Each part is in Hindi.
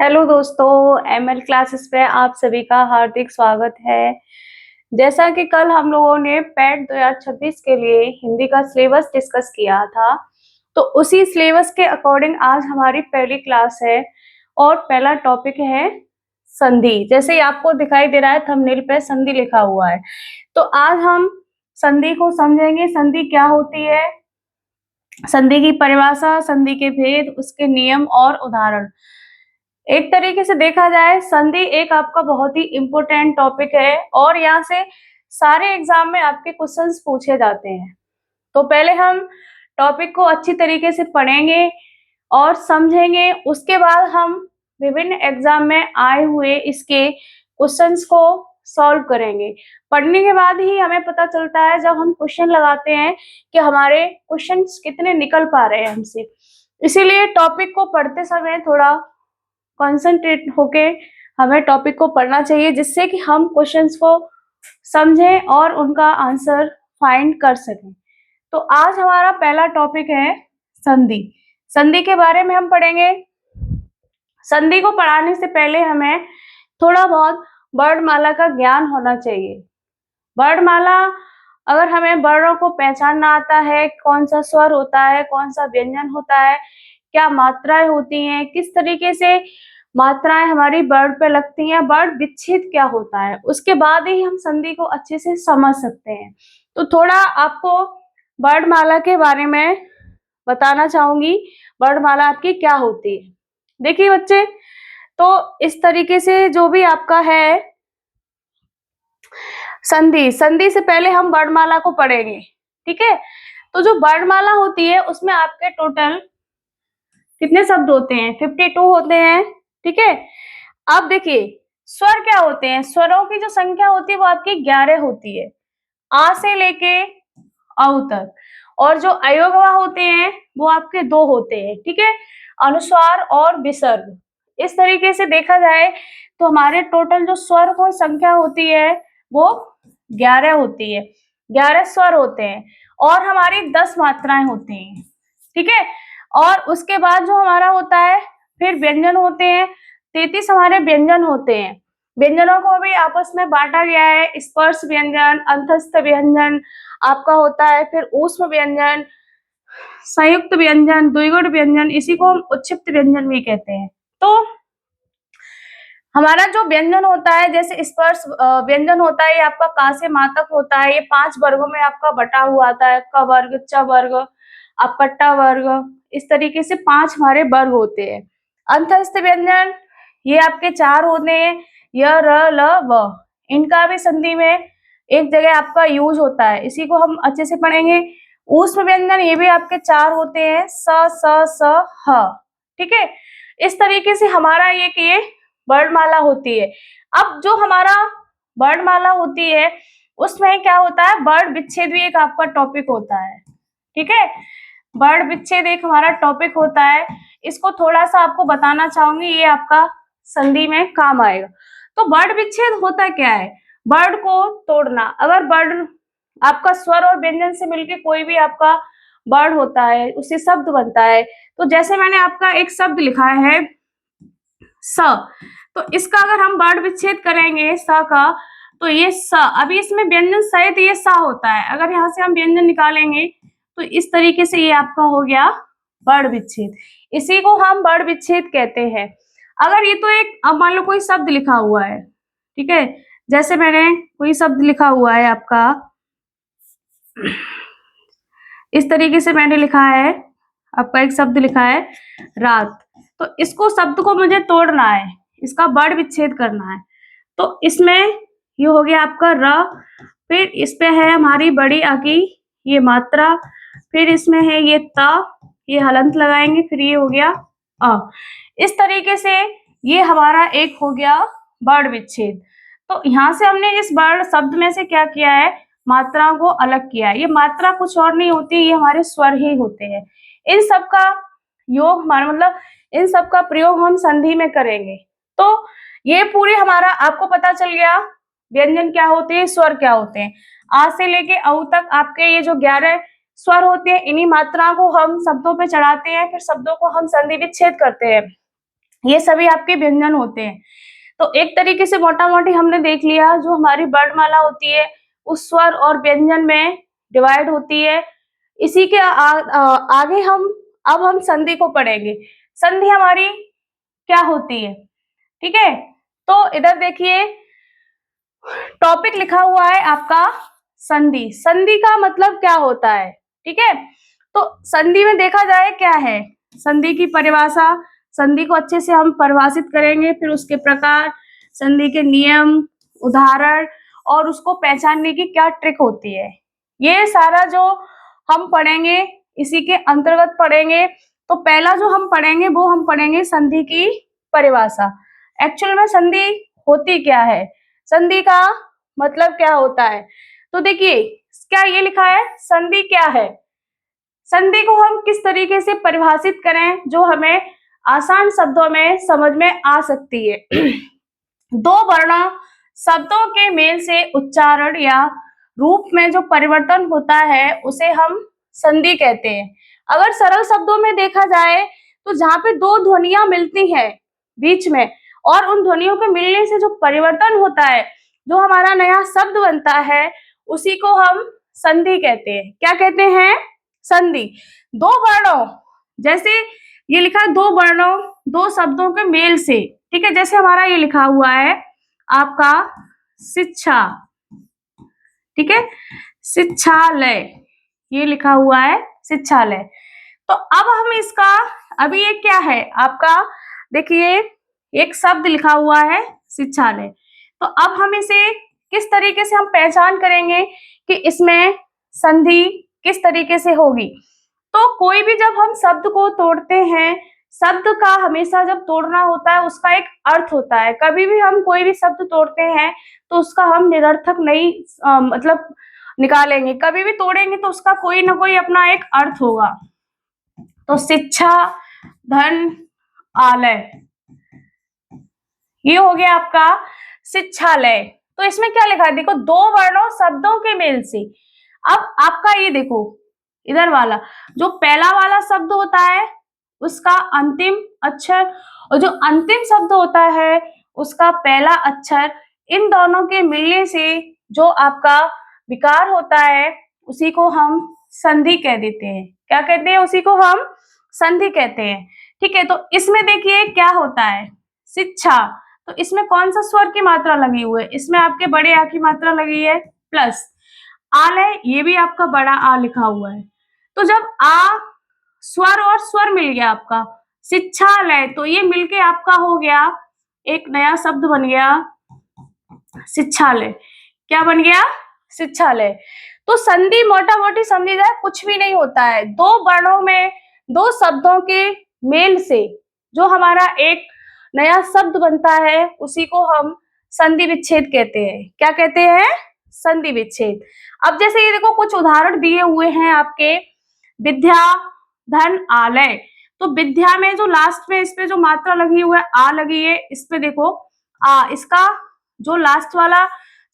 हेलो दोस्तों, एमएल क्लासेस पे आप सभी का हार्दिक स्वागत है। जैसा कि कल हम लोगों ने पैट 2026 के लिए हिंदी का सिलेबस डिस्कस किया था, तो उसी सिलेबस के अकॉर्डिंग आज हमारी पहली क्लास है और पहला टॉपिक है संधि। जैसे ही आपको दिखाई दे रहा है थंबनेल पे संधि लिखा हुआ है, तो आज हम संधि को समझेंगे। संधि क्या होती है, संधि की परिभाषा, संधि के भेद, उसके नियम और उदाहरण। एक तरीके से देखा जाए संधि एक आपका बहुत ही इम्पोर्टेंट टॉपिक है और यहाँ से सारे एग्जाम में आपके क्वेश्चंस पूछे जाते हैं। तो पहले हम टॉपिक को अच्छी तरीके से पढ़ेंगे और समझेंगे, उसके बाद हम विभिन्न एग्जाम में आए हुए इसके क्वेश्चंस को सॉल्व करेंगे। पढ़ने के बाद ही हमें पता चलता है, जब हम क्वेश्चन लगाते हैं, कि हमारे क्वेश्चंस कितने निकल पा रहे हैं हमसे। इसीलिए टॉपिक को पढ़ते समय थोड़ा कॉन्सेंट्रेट होके हमें टॉपिक को पढ़ना चाहिए, जिससे कि हम क्वेश्चंस को समझें और उनका आंसर फाइंड कर सकें। तो आज हमारा पहला टॉपिक है संधि। संधि के बारे में हम पढ़ेंगे। संधि को पढ़ाने से पहले हमें थोड़ा बहुत वर्णमाला का ज्ञान होना चाहिए। वर्णमाला, अगर हमें वर्णों को पहचानना आता है, कौन सा स्वर होता है, कौन सा व्यंजन होता है, क्या मात्राएं होती हैं, किस तरीके से मात्राएं हमारी वर्ड पे लगती हैं, वर्ड विच्छेद क्या होता है, उसके बाद ही हम संधि को अच्छे से समझ सकते हैं। तो थोड़ा आपको वर्णमाला के बारे में बताना चाहूंगी। वर्णमाला आपकी क्या होती है। देखिए बच्चे, तो इस तरीके से जो भी आपका है संधि, संधि से पहले हम वर्णमाला को पढ़ेंगे, ठीक है। तो जो वर्णमाला होती है उसमें आपके टोटल कितने शब्द होते हैं? 52 होते हैं, ठीक है। अब देखिए स्वर क्या होते हैं। स्वरों की जो संख्या होती है वो आपकी 11 होती है, आ से लेके औ तक। और जो अयोगवा होते हैं वो आपके 2 होते हैं, ठीक है, अनुस्वार और विसर्ग। इस तरीके से देखा जाए तो हमारे टोटल जो स्वर की संख्या होती है वो 11 होती है। 11 स्वर होते हैं और हमारी 10 मात्राएं होती हैं, ठीक है। और उसके बाद जो हमारा होता है फिर व्यंजन होते हैं। 33 हमारे व्यंजन होते हैं। व्यंजनों को भी आपस में बांटा गया है। स्पर्श व्यंजन, अंतस्थ व्यंजन आपका होता है, फिर ऊष्म व्यंजन, संयुक्त व्यंजन, द्विगुण व्यंजन, इसी को हम उच्छिष्ट व्यंजन भी कहते हैं। तो हमारा जो व्यंजन होता है, जैसे स्पर्श व्यंजन होता है, ये आपका का से मा तक होता है। ये 5 वर्गों में आपका बटा हुआ आता है। क वर्ग, च वर्ग, आपका ट वर्ग, इस तरीके से 5 हमारे वर्ग होते हैं। अंतस्थ व्यंजन ये आपके 4 होते हैं, य, र, ल, व। इनका भी संधि में एक जगह आपका यूज होता है, इसी को हम अच्छे से पढ़ेंगे। ऊष्म व्यंजन ये भी आपके 4 होते हैं, स, स, ह, ठीक है। इस तरीके से हमारा ये वर्णमाला होती है। अब जो हमारा वर्णमाला होती है उसमें क्या होता है, वर्ण विच्छेद भी एक आपका टॉपिक होता है, ठीक है। वर्ण विच्छेद एक हमारा टॉपिक होता है। इसको थोड़ा सा आपको बताना चाहूंगी, ये आपका संधि में काम आएगा। तो वर्ण विच्छेद होता क्या है? वर्ण को तोड़ना। अगर वर्ण आपका स्वर और व्यंजन से मिलके कोई भी आपका वर्ण होता है, उससे शब्द बनता है। तो जैसे मैंने आपका एक शब्द लिखा है स, तो इसका अगर हम वर्ण विच्छेद करेंगे स का, तो ये स, अभी इसमें व्यंजन सहित ये सा होता है। अगर यहाँ से हम व्यंजन निकालेंगे तो इस तरीके से ये आपका हो गया वर्ण विच्छेद। इसी को हम वर्ण विच्छेद कहते हैं। अगर ये तो एक, अब मान लो कोई शब्द लिखा हुआ है, ठीक है, जैसे मैंने कोई शब्द लिखा हुआ है आपका, इस तरीके से मैंने लिखा है, आपका एक शब्द लिखा है रात। तो इसको शब्द को मुझे तोड़ना है, इसका वर्ण विच्छेद करना है। तो इसमें ये हो गया आपका र, फिर इस पे है हमारी बड़ी आ की ये मात्रा, फिर इसमें है ये त, ये हलंत लगाएंगे, फिर ये हो गया अ। इस तरीके से ये हमारा एक हो गया वर्ण विच्छेद। तो यहाँ से हमने इस वर्ण शब्द में से क्या किया है, मात्राओं को अलग किया है। ये मात्रा कुछ और नहीं होती, ये हमारे स्वर ही होते हैं। इन सब का योग हमारा मतलब इन सब का प्रयोग हम संधि में करेंगे। तो ये पूरे हमारा आपको पता चल गया व्यंजन क्या होते हैं, स्वर क्या होते हैं। आ से लेके औ तक आपके ये जो 11 स्वर होते हैं, इन्हीं मात्राओं को हम शब्दों पे चढ़ाते हैं, फिर शब्दों को हम संधि विच्छेद करते हैं। ये सभी आपके व्यंजन होते हैं। तो एक तरीके से मोटा मोटी हमने देख लिया, जो हमारी वर्णमाला होती है उस स्वर और व्यंजन में डिवाइड होती है। इसी के आगे अब हम संधि को पढ़ेंगे। संधि हमारी क्या होती है, ठीक है। तो इधर देखिए टॉपिक लिखा हुआ है आपका संधि। संधि का मतलब क्या होता है, ठीक है। तो संधि में देखा जाए क्या है, संधि की परिभाषा, संधि को अच्छे से हम परिभाषित करेंगे, फिर उसके प्रकार, संधि के नियम, उदाहरण और उसको पहचानने की क्या ट्रिक होती है, ये सारा जो हम पढ़ेंगे इसी के अंतर्गत पढ़ेंगे। तो पहला जो हम पढ़ेंगे वो हम पढ़ेंगे संधि की परिभाषा। एक्चुअल में संधि होती क्या है, संधि का मतलब क्या होता है। तो देखिए क्या ये लिखा है, संधि क्या है। संधि को हम किस तरीके से परिभाषित करें जो हमें आसान शब्दों में समझ में आ सकती है। दो वर्ण शब्दों के मेल से उच्चारण या रूप में जो परिवर्तन होता है उसे हम संधि कहते हैं। अगर सरल शब्दों में देखा जाए तो जहाँ पे दो ध्वनियां मिलती हैं बीच में और उन ध्वनियों के मिलने से जो परिवर्तन होता है, जो हमारा नया शब्द बनता है, उसी को हम संधि कहते हैं। क्या कहते हैं, संधि। दो वर्णों, जैसे ये लिखा है दो वर्णों दो शब्दों के मेल से, ठीक है। जैसे हमारा ये लिखा हुआ है आपका शिक्षा, ठीक है, शिक्षालय, ये लिखा हुआ है शिक्षालय। तो अब हम इसका, अभी ये क्या है आपका, देखिए एक शब्द लिखा हुआ है शिक्षालय। तो अब हम इसे किस तरीके से हम पहचान करेंगे कि इसमें संधि किस तरीके से होगी। तो कोई भी जब हम शब्द को तोड़ते हैं, शब्द का हमेशा जब तोड़ना होता है उसका एक अर्थ होता है। कभी भी हम कोई भी शब्द तोड़ते हैं तो उसका हम निरर्थक नहीं मतलब निकालेंगे, कभी भी तोड़ेंगे तो उसका कोई ना कोई अपना एक अर्थ होगा। तो शिक्षा, धन, आलय, ये हो गया आपका शिक्षालय। तो इसमें क्या लिखा है, देखो दो वर्णों शब्दों के मेल से। अब आपका ये देखो इधर वाला जो पहला वाला शब्द होता है उसका अंतिम अक्षर और जो अंतिम शब्द होता है उसका पहला अक्षर, इन दोनों के मिलने से जो आपका विकार होता है उसी को हम संधि कह देते हैं। क्या कहते हैं, उसी को हम संधि कहते हैं, ठीक है। तो इसमें देखिए क्या होता है, शिक्षा, तो इसमें कौन सा स्वर की मात्रा लगी हुई है, इसमें आपके बड़े आ की मात्रा लगी है प्लस। आलय, ये भी आपका बड़ा आ लिखा हुआ है। तो जब आ स्वर और स्वर मिल गया आपका शिक्षालय, तो ये मिलके आपका हो गया एक नया शब्द बन गया शिक्षालय। क्या बन गया, शिक्षालय। तो संधि मोटा मोटी समझी जाए कुछ भी नहीं होता है, दो वर्णों में दो शब्दों के मेल से जो हमारा एक नया शब्द बनता है उसी को हम संधि विच्छेद कहते हैं। क्या कहते हैं, संधि विच्छेद। अब जैसे ये देखो कुछ उदाहरण दिए हुए हैं आपके, विद्या, धन, आलय। तो विद्या में जो लास्ट में इस पे जो मात्रा लगी हुई है आ लगी है, इस पे देखो आ, इसका जो लास्ट वाला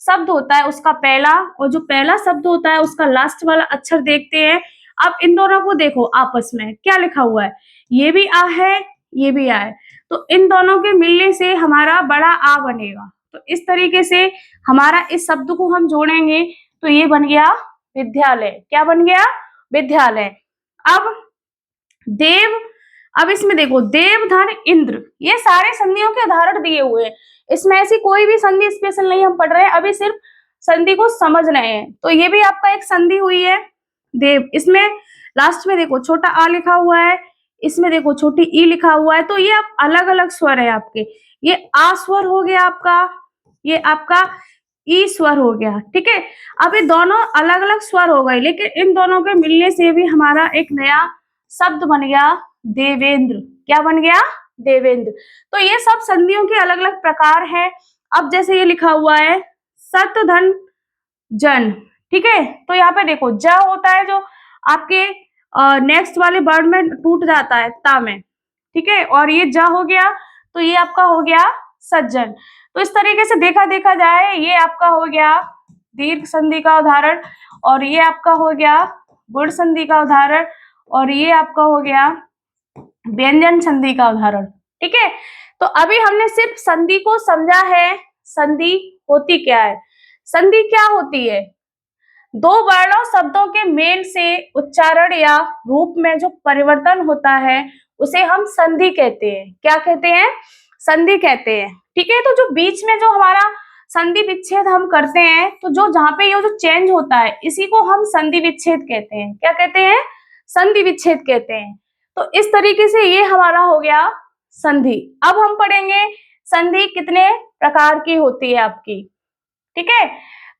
शब्द होता है उसका पहला और जो पहला शब्द होता है उसका लास्ट वाला अक्षर देखते हैं। अब इन दोनों को देखो आपस में क्या लिखा हुआ है, ये भी आ है ये भी आ है, तो इन दोनों के मिलने से हमारा बड़ा आ बनेगा। तो इस तरीके से हमारा इस शब्द को हम जोड़ेंगे तो ये बन गया विद्यालय। क्या बन गया, विद्यालय। अब देव, अब इसमें देखो देव, धन, इंद्र, ये सारे संधियों के उदाहरण दिए हुए हैं। इसमें ऐसी कोई भी संधि स्पेशल नहीं हम पढ़ रहे हैं, अभी सिर्फ संधि को समझ रहे हैं। तो ये भी आपका एक संधि हुई है देव। इसमें लास्ट में देखो छोटा आ लिखा हुआ है, इसमें देखो छोटी ई लिखा हुआ है, तो ये आप अलग अलग स्वर है आपके। ये आ स्वर हो गया आपका, ये आपका ई स्वर हो गया, ठीक है। अब ये दोनों अलग अलग स्वर हो गए, लेकिन इन दोनों के मिलने से भी हमारा एक नया शब्द बन गया देवेंद्र। क्या बन गया, देवेंद्र। तो ये सब संधियों के अलग अलग प्रकार हैं। अब जैसे ये लिखा हुआ है सत, धन, जन, ठीक है। तो यहाँ पे देखो ज होता है जो आपके नेक्स्ट वाले वर्ड में टूट जाता है ता में, ठीक है, और ये ज हो गया तो ये आपका हो गया सज्जन। तो इस तरीके से देखा जाए ये आपका हो गया दीर्घ संधि का उदाहरण, और ये आपका हो गया गुण संधि का उदाहरण, और ये आपका हो गया व्यंजन संधि का उदाहरण, ठीक है। तो अभी हमने सिर्फ संधि को समझा है, संधि होती क्या है। संधि क्या होती है, दो वर्णों शब्दों के मेल से उच्चारण या रूप में जो परिवर्तन होता है उसे हम संधि कहते हैं। क्या कहते हैं, संधि कहते हैं। ठीक है, तो जो बीच में जो हमारा संधि विच्छेद हम करते हैं, तो जो जहां पे ये जो चेंज होता है इसी को हम संधि विच्छेद कहते हैं। क्या कहते हैं, संधि विच्छेद कहते हैं। तो इस तरीके से ये हमारा हो गया संधि। अब हम पढ़ेंगे संधि कितने प्रकार की होती है आपकी। ठीक है,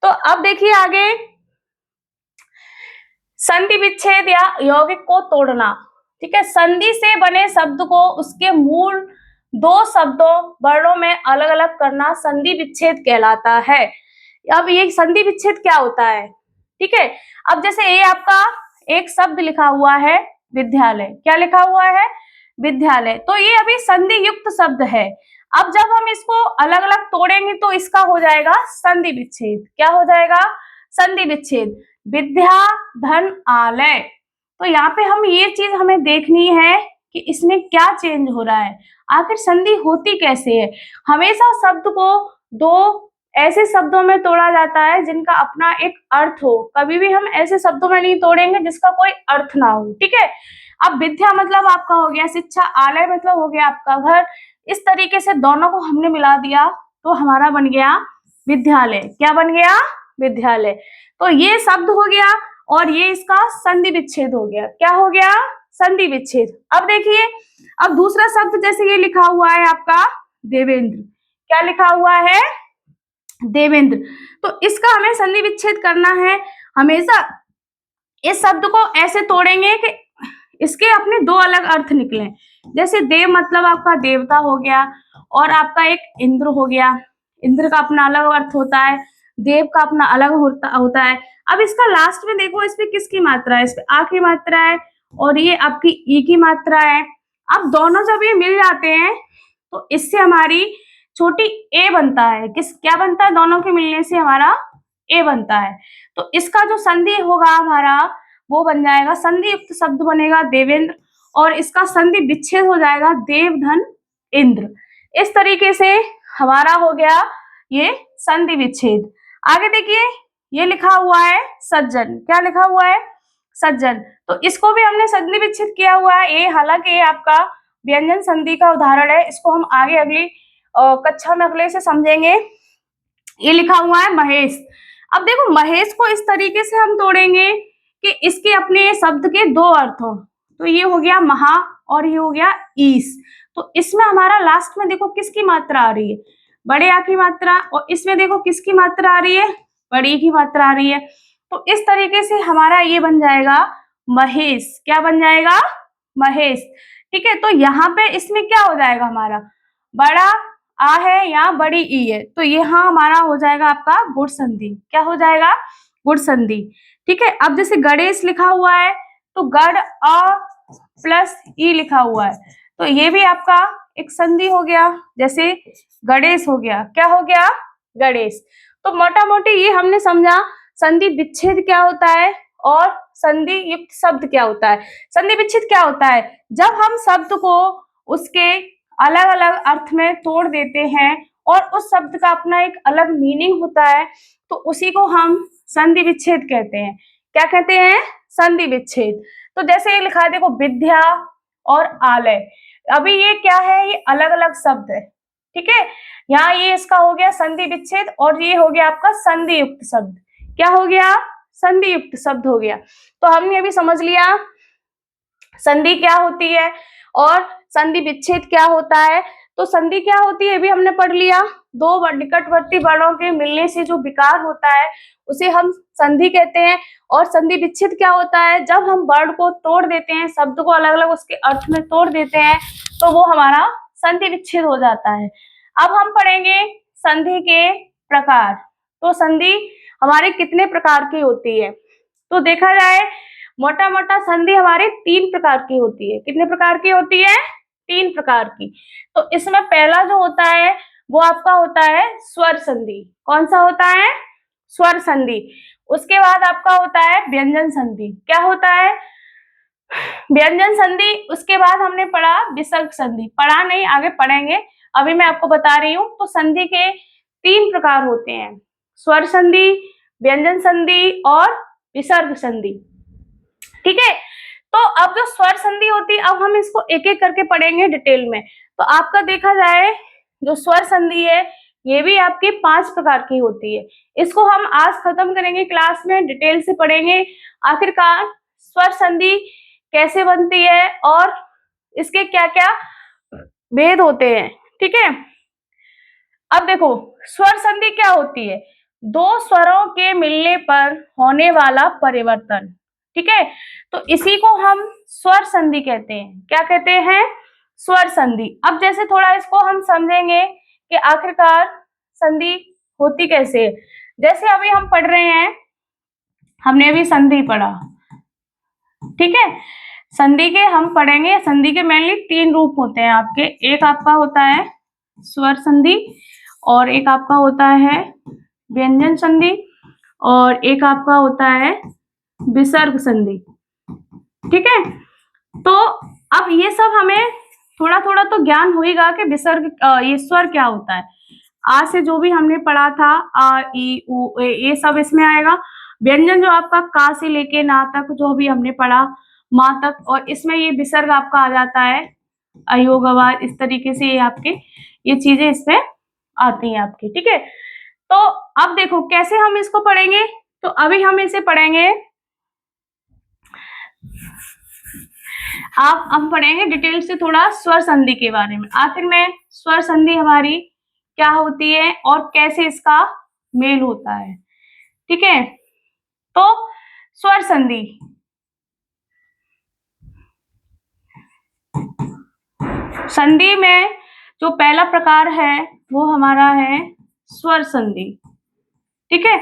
तो अब देखिए आगे, संधि विच्छेद या यौगिक को तोड़ना। ठीक है, संधि से बने शब्द को उसके मूल दो शब्दों वर्णों में अलग अलग करना संधि विच्छेद कहलाता है। अब ये संधि विच्छेद क्या होता है, ठीक है। अब जैसे ये आपका एक शब्द लिखा हुआ है विद्यालय, क्या लिखा हुआ है, विद्यालय, तो ये अभी संधि युक्त शब्द है। अब जब हम इसको अलग अलग तोड़ेंगे तो इसका हो जाएगा संधि विच्छेद। क्या हो जाएगा, संधि विच्छेद। विद्या धन आलय, तो यहाँ पे हम ये चीज हमें देखनी है कि इसमें क्या चेंज हो रहा है, आखिर संधि होती कैसे है। हमेशा शब्द को दो ऐसे शब्दों में तोड़ा जाता है जिनका अपना एक अर्थ हो, कभी भी हम ऐसे शब्दों में नहीं तोड़ेंगे जिसका कोई अर्थ ना हो। ठीक है, अब विद्या मतलब आपका हो गया शिक्षा, आलय मतलब हो गया आपका घर, इस तरीके से दोनों को हमने मिला दिया तो हमारा बन गया विद्यालय। क्या बन गया, विद्यालय। तो ये शब्द हो गया और ये इसका संधि विच्छेद हो गया। क्या हो गया, संधि विच्छेद। अब देखिए, अब दूसरा शब्द जैसे ये लिखा हुआ है आपका देवेंद्र, क्या लिखा हुआ है, देवेंद्र, तो इसका हमें संधि विच्छेद करना है। हमेशा इस शब्द को ऐसे तोड़ेंगे कि इसके अपने दो अलग अर्थ निकले। जैसे देव मतलब आपका देवता हो गया और आपका एक इंद्र हो गया, इंद्र का अपना अलग अर्थ होता है, देव का अपना अलग होता है। अब इसका लास्ट में देखो, इस पे किसकी मात्रा है, इस पे आ की मात्रा है और ये आपकी ई की मात्रा है। अब दोनों जब ये मिल जाते हैं तो इससे हमारी छोटी ए बनता है। किस क्या बनता है, दोनों के मिलने से हमारा ए बनता है। तो इसका जो संधि होगा हमारा वो बन जाएगा, संधि युक्त शब्द बनेगा देवेंद्र और इसका संधि विच्छेद हो जाएगा देव धन इंद्र। इस तरीके से हमारा हो गया ये संधि विच्छेद। आगे देखिए, ये लिखा हुआ है सज्जन, क्या लिखा हुआ है, सज्जन, तो इसको भी हमने संधि विच्छेद किया हुआ है। ये हालांकि ये आपका व्यंजन संधि का उदाहरण है, इसको हम आगे अगली कक्षा में अगले से समझेंगे। ये लिखा हुआ है महेश। अब देखो महेश को इस तरीके से हम तोड़ेंगे कि इसके अपने शब्द के दो अर्थ हो। तो ये हो गया महा और ये हो गया ईस। तो इसमें हमारा लास्ट में देखो किसकी मात्रा आ रही है, बड़े आ की मात्रा, और इसमें देखो किसकी मात्रा आ रही है, बड़ी की मात्रा आ रही है। तो इस तरीके से हमारा ये बन जाएगा महेश। क्या बन जाएगा, महेश। ठीक है, तो यहाँ पे इसमें क्या हो जाएगा, हमारा बड़ा आ है या बड़ी ई है, तो यहाँ हमारा हो जाएगा आपका गुण संधि। क्या हो जाएगा, गुण संधि। ठीक है, अब जैसे गणेश लिखा हुआ है तो गढ़ अ प्लस ई लिखा हुआ है, तो ये भी आपका एक संधि हो गया, जैसे गणेश हो गया। क्या हो गया, गणेश। तो मोटा मोटी ये हमने समझा संधि विच्छेद क्या होता है और संधि युक्त शब्द क्या होता है। संधि विच्छेद क्या होता है, जब हम शब्द को उसके अलग अलग अर्थ में तोड़ देते हैं और उस शब्द का अपना एक अलग मीनिंग होता है, तो उसी को हम संधि विच्छेद कहते हैं। क्या कहते हैं, संधि विच्छेद। तो जैसे ये लिखा है देखो विद्या और आलय, अभी ये क्या है, ये अलग अलग शब्द है। ठीक है, यहाँ ये इसका हो गया संधि विच्छेद और ये हो गया आपका संधि युक्त शब्द। क्या हो गया, संधि युक्त शब्द हो गया। तो हमने अभी समझ लिया संधि क्या होती है और संधि विच्छेद क्या होता है। तो संधि क्या होती है भी हमने पढ़ लिया, दो निकटवर्ती वर्णों के मिलने से जो विकार होता है उसे हम संधि कहते हैं। और संधि विच्छेद क्या होता है, जब हम वर्ण को तोड़ देते हैं, शब्द को अलग अलग उसके अर्थ में तोड़ देते हैं, तो वो हमारा संधि विच्छेद हो जाता है। अब हम पढ़ेंगे संधि के प्रकार। तो संधि हमारे कितने प्रकार की होती है, तो देखा जाए मोटा मोटा संधि हमारे तीन प्रकार की होती है। कितने प्रकार की होती है, तीन प्रकार की। तो इसमें पहला जो होता है वो आपका होता है स्वर संधि। कौन सा होता है, स्वर संधि। उसके बाद आपका होता है व्यंजन संधि। क्या होता है, व्यंजन संधि, उसके बाद हमने पढ़ा विसर्ग संधि, पढ़ा नहीं आगे पढ़ेंगे, अभी मैं आपको बता रही हूँ। तो संधि के 3 प्रकार होते हैं, स्वर संधि, व्यंजन संधि और विसर्ग संधि। ठीक है, तो अब जो स्वर संधि होती है, अब हम इसको एक एक करके पढ़ेंगे डिटेल में। तो आपका देखा जाए जो स्वर संधि है ये भी आपकी 5 प्रकार की होती है। इसको हम आज खत्म करेंगे, क्लास में डिटेल से पढ़ेंगे आखिरकार स्वर संधि कैसे बनती है और इसके क्या क्या भेद होते हैं। ठीक है, अब देखो स्वर संधि क्या होती है, दो स्वरों के मिलने पर होने वाला परिवर्तन। ठीक है, तो इसी को हम स्वर संधि कहते हैं। क्या कहते हैं? स्वर संधि। अब जैसे थोड़ा इसको हम समझेंगे कि आखिरकार संधि होती कैसे है। जैसे अभी हम पढ़ रहे हैं, हमने अभी संधि पढ़ा, ठीक है, संधि के हम पढ़ेंगे, संधि के मेनली 3 रूप होते हैं आपके, एक आपका होता है स्वर संधि और एक आपका होता है व्यंजन संधि और एक आपका होता है विसर्ग संधि। ठीक है, तो अब ये सब हमें थोड़ा थोड़ा तो ज्ञान होगा कि विसर्ग ये स्वर क्या होता है। आ से जो भी हमने पढ़ा था, आ ई उ ए, ये सब इसमें आएगा। व्यंजन जो आपका का से लेके ना तक जो भी हमने पढ़ा, माँ तक, और इसमें ये विसर्ग आपका आ जाता है अयोग अवाज, इस तरीके से ये आपके ये चीजें इसमें आती हैं आपकी। ठीक है, तो अब देखो कैसे हम इसको पढ़ेंगे। तो अभी हम इसे पढ़ेंगे, आप हम पढ़ेंगे डिटेल से थोड़ा स्वर संधि के बारे में, आखिर में स्वर संधि हमारी क्या होती है और कैसे इसका मेल होता है। ठीक है, तो स्वर संधि, संधि में जो पहला प्रकार है वो हमारा है स्वर संधि। ठीक है,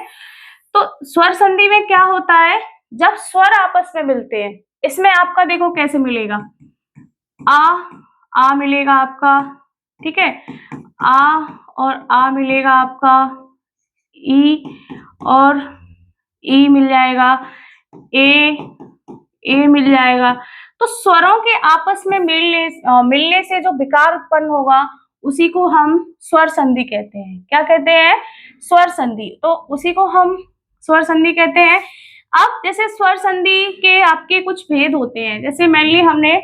तो स्वर संधि में क्या होता है, जब स्वर आपस में मिलते हैं, इसमें आपका देखो कैसे मिलेगा, आ मिलेगा आपका, ठीक है, आ और आ मिलेगा आपका, ई और ई मिल जाएगा, ए मिल जाएगा। तो स्वरों के आपस में मिलने से जो विकार उत्पन्न होगा उसी को हम स्वर संधि कहते हैं। क्या कहते हैं? स्वर संधि। तो उसी को हम स्वर संधि कहते हैं। अब जैसे स्वर संधि के आपके कुछ भेद होते हैं, जैसे मेनली हमने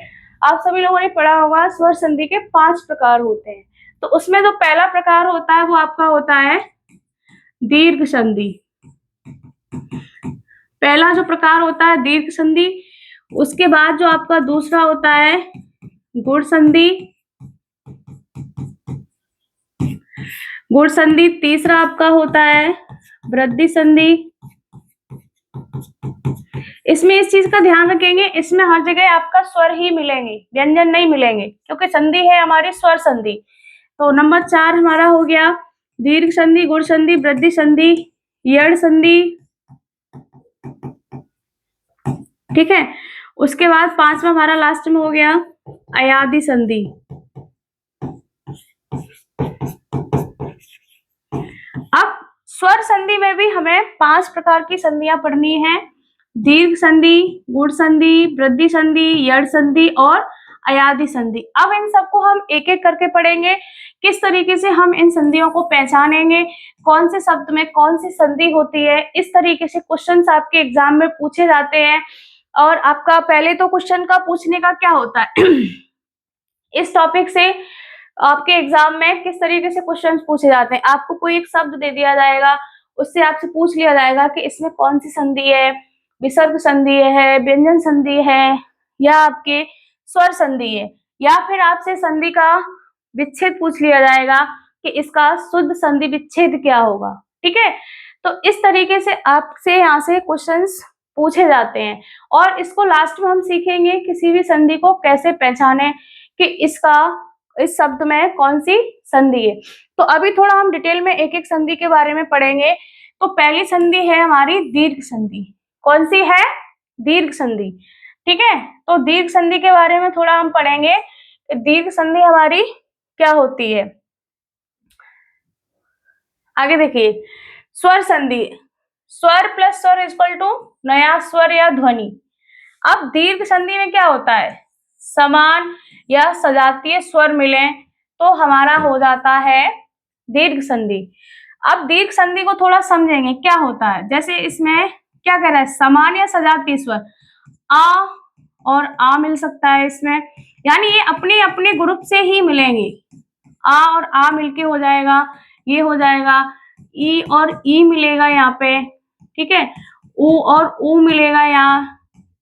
आप सभी लोगों ने पढ़ा होगा स्वर संधि के 5 प्रकार होते हैं। तो उसमें जो पहला प्रकार होता है वो आपका होता है दीर्घ संधि। पहला जो प्रकार होता है दीर्घ संधि। उसके बाद जो आपका दूसरा होता है गुण संधि। गुण संधि। तीसरा आपका होता है वृद्धि संधि। इसमें इस चीज का ध्यान रखेंगे, इसमें हर जगह आपका स्वर ही मिलेंगे, व्यंजन नहीं मिलेंगे, क्योंकि संधि है हमारी स्वर संधि। तो नंबर 4 हमारा हो गया दीर्घ संधि, गुण संधि, वृद्धि संधि, यड़ संधि। ठीक है, उसके बाद 5वां हमारा लास्ट में हो गया अयादि संधि। अब स्वर संधि में भी हमें 5 प्रकार की संधियां पढ़नी है, दीर्घ संधि, गुण संधि, वृद्धि संधि, यड़ संधि और अयादि संधि। अब इन सबको हम एक एक करके पढ़ेंगे, किस तरीके से हम इन संधियों को पहचानेंगे, कौन से शब्द में कौन सी संधि होती है। इस तरीके से क्वेश्चंस आपके एग्जाम में पूछे जाते हैं। और आपका पहले तो क्वेश्चन का पूछने का क्या होता है इस टॉपिक से आपके एग्जाम में किस तरीके से क्वेश्चंस पूछे जाते हैं, आपको कोई एक शब्द दे दिया जाएगा, उससे आपसे पूछ लिया जाएगा कि इसमें कौन सी संधि है, विसर्ग संधि है, व्यंजन संधि है या आपके स्वर संधि है, या फिर आपसे संधि का विच्छेद पूछ लिया जाएगा कि इसका शुद्ध संधि विच्छेद क्या होगा। ठीक है, तो इस तरीके से आपसे यहाँ से क्वेश्चंस पूछे जाते हैं। और इसको लास्ट में हम सीखेंगे किसी भी संधि को कैसे पहचाने कि इसका इस शब्द में कौन सी संधि है। तो अभी थोड़ा हम डिटेल में एक एक संधि के बारे में पढ़ेंगे। तो पहली संधि है हमारी दीर्घ संधि। कौन सी है? दीर्घ संधि। ठीक है, तो दीर्घ संधि के बारे में थोड़ा हम पढ़ेंगे। दीर्घ संधि हमारी क्या होती है, आगे देखिए। स्वर संधि, स्वर प्लस स्वर इक्वल टू नया स्वर या ध्वनि। अब दीर्घ संधि में क्या होता है, समान या सजातीय स्वर मिले तो हमारा हो जाता है दीर्घ संधि। अब दीर्घ संधि को थोड़ा समझेंगे क्या होता है। जैसे इसमें क्या कह रहा है, समान या सजातीय स्वर, आ और आ मिल सकता है इसमें, यानी ये अपने अपने ग्रुप से ही मिलेंगे। आ और आ मिलके हो जाएगा, ये हो जाएगा, ई और ई मिलेगा यहाँ पे, ठीक है, ऊ और ऊ मिलेगा यहाँ,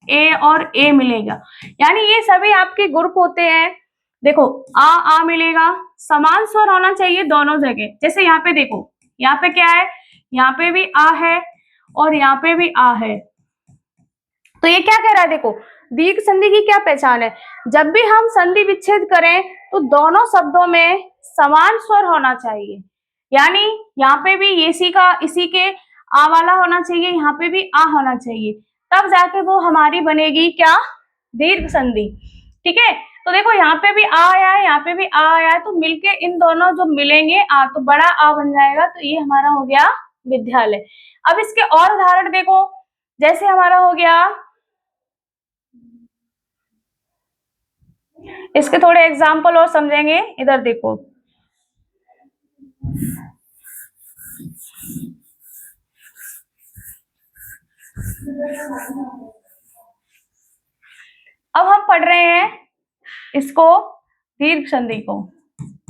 ए और ए मिलेगा, यानी ये सभी आपके ग्रुप होते हैं। देखो आ मिलेगा, समान स्वर होना चाहिए दोनों जगह। जैसे यहाँ पे देखो, यहाँ पे क्या है, यहाँ पे भी आ है और यहाँ पे भी आ है, तो ये क्या कह रहा है, देखो दीर्घ संधि की क्या पहचान है, जब भी हम संधि विच्छेद करें तो दोनों शब्दों में समान स्वर होना चाहिए, यानी यहाँ पे भी इसी के आ वाला होना चाहिए, यहाँ पे भी आ होना चाहिए, तब जाके वो हमारी बनेगी क्या, दीर्घ संधि। ठीक है, तो देखो यहाँ पे भी आ आया है, यहाँ पे भी आ आया है, तो मिलके इन दोनों जो मिलेंगे आ तो बड़ा आ बन जाएगा, तो ये हमारा हो गया विद्यालय। अब इसके और उदाहरण देखो, जैसे हमारा हो गया, इसके थोड़े एग्जाम्पल और समझेंगे, इधर देखो, अब हम पढ़ रहे हैं इसको, दीर्घ संधि को,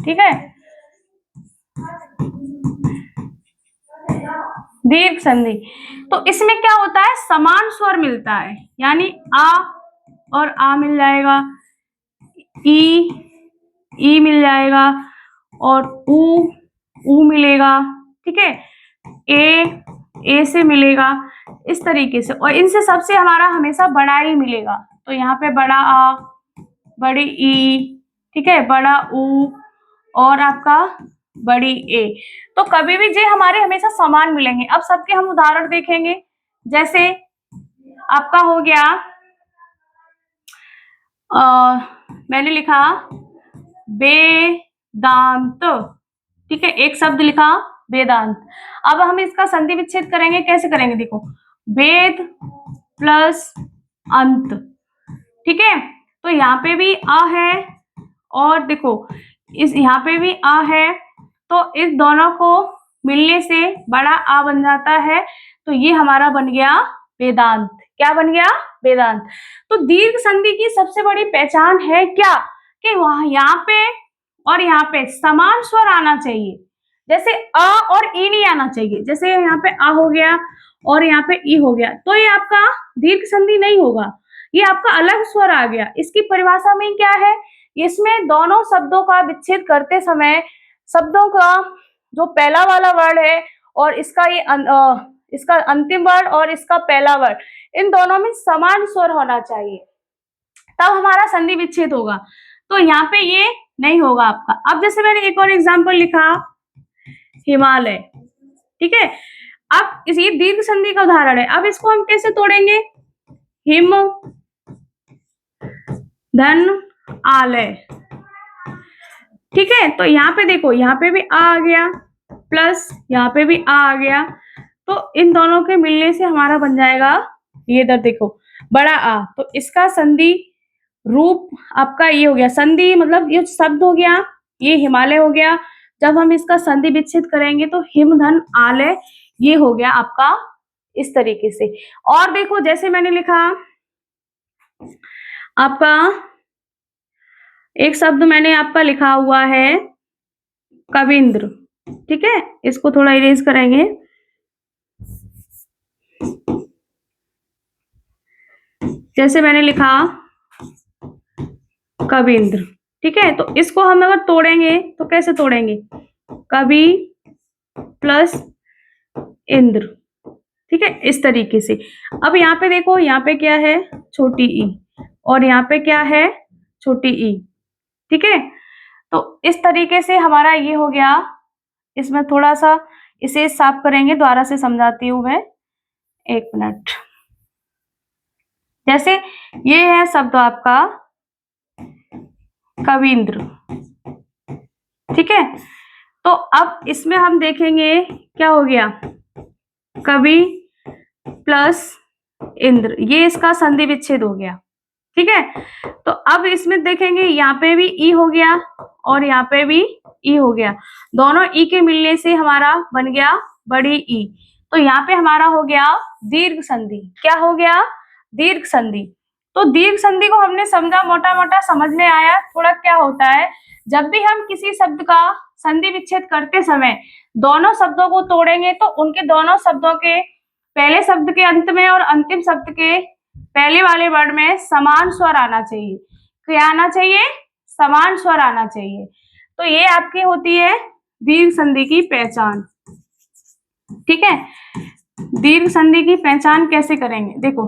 ठीक है। दीर्घ संधि, तो इसमें क्या होता है, समान स्वर मिलता है, यानी आ और आ मिल जाएगा, ई मिल जाएगा और ऊ मिलेगा, ठीक है, ए से मिलेगा, इस तरीके से, और इनसे सबसे हमारा हमेशा बड़ा ई मिलेगा, तो यहाँ पे बड़ा आ, बड़ी ई, ठीक है, बड़ा ऊ और आपका बड़ी ए, तो कभी भी जे हमारे हमेशा समान मिलेंगे। अब सबके हम उदाहरण देखेंगे, जैसे आपका हो गया, मैंने लिखा वेदांत, ठीक है, एक शब्द लिखा वेदांत। अब हम इसका संधि विच्छेद करेंगे, कैसे करेंगे, देखो वेद प्लस अंत, ठीक है, तो यहाँ पे भी आ है और देखो इस यहाँ पे भी आ है, तो इस दोनों को मिलने से बड़ा आ बन जाता है, तो ये हमारा बन गया वेदांत। क्या बन गया, वेदांत। तो दीर्घ संधि की सबसे बड़ी पहचान है क्या, कि वहां यहाँ पे और यहाँ पे समान स्वर आना चाहिए, जैसे अ और ई नहीं आना चाहिए, जैसे यहाँ पे आ हो गया और यहाँ पे ई हो गया, तो ये आपका दीर्घ संधि नहीं होगा, ये आपका अलग स्वर आ गया। इसकी परिभाषा में क्या है, इसमें दोनों शब्दों का विच्छेद करते समय शब्दों का जो पहला वाला वर्ड है और इसका इसका अंतिम वर्ड और इसका पहला वर्ड, इन दोनों में समान स्वर होना चाहिए, तब हमारा संधि विच्छेद होगा। तो यहाँ पे ये नहीं होगा आपका। अब जैसे मैंने एक और एग्जांपल लिखा, हिमालय, ठीक है, अब इस ये दीर्घ संधि का उदाहरण है। अब इसको हम कैसे तोड़ेंगे, हिम धन आलय, ठीक है, तो यहाँ पे देखो, यहाँ पे भी आ गया प्लस यहाँ पे भी आ गया, तो इन दोनों के मिलने से हमारा बन जाएगा, ये इधर देखो बड़ा आ, तो इसका संधि रूप आपका ये हो गया, संधि मतलब ये शब्द हो गया, ये हिमालय हो गया, जब हम इसका संधि विच्छेद करेंगे तो हिम धन आलय, ये हो गया आपका इस तरीके से। और देखो जैसे मैंने लिखा आपका, एक शब्द मैंने आपका लिखा हुआ है कविंद्र, ठीक है, इसको थोड़ा इरेज करेंगे, जैसे मैंने लिखा कविंद्र, ठीक है, तो इसको हम अगर तोड़ेंगे तो कैसे तोड़ेंगे, कवि प्लस इंद्र, ठीक है, इस तरीके से। अब यहाँ पे देखो, यहाँ पे क्या है, छोटी ई, और यहाँ पे क्या है, छोटी ई, ठीक है, तो इस तरीके से हमारा ये हो गया। इसमें थोड़ा सा इसे साफ करेंगे, दोबारा से समझाती हूँ मैं, एक मिनट। जैसे ये है शब्द आपका कविंद्र, ठीक है, तो अब इसमें हम देखेंगे क्या हो गया, कवि प्लस इंद्र, ये इसका संधि विच्छेद हो गया। ठीक है, तो अब इसमें देखेंगे यहाँ पे भी ई हो गया और यहाँ पे भी ई हो गया, दोनों ई के मिलने से हमारा बन गया बड़ी ई। तो यहाँ पे हमारा हो गया दीर्घ संधि। क्या हो गया? दीर्घ संधि। तो दीर्घ संधि को हमने समझा, मोटा मोटा समझ में आया। थोड़ा क्या होता है, जब भी हम किसी शब्द का संधि विच्छेद करते समय दोनों शब्दों को तोड़ेंगे तो उनके दोनों शब्दों के पहले शब्द के अंत में और अंतिम शब्द के पहले वाले वर्ड में समान स्वर आना चाहिए। क्या आना चाहिए? समान स्वर आना चाहिए। तो ये आपकी होती है दीर्घ संधि की पहचान। ठीक है, दीर्घ संधि की पहचान कैसे करेंगे? देखो,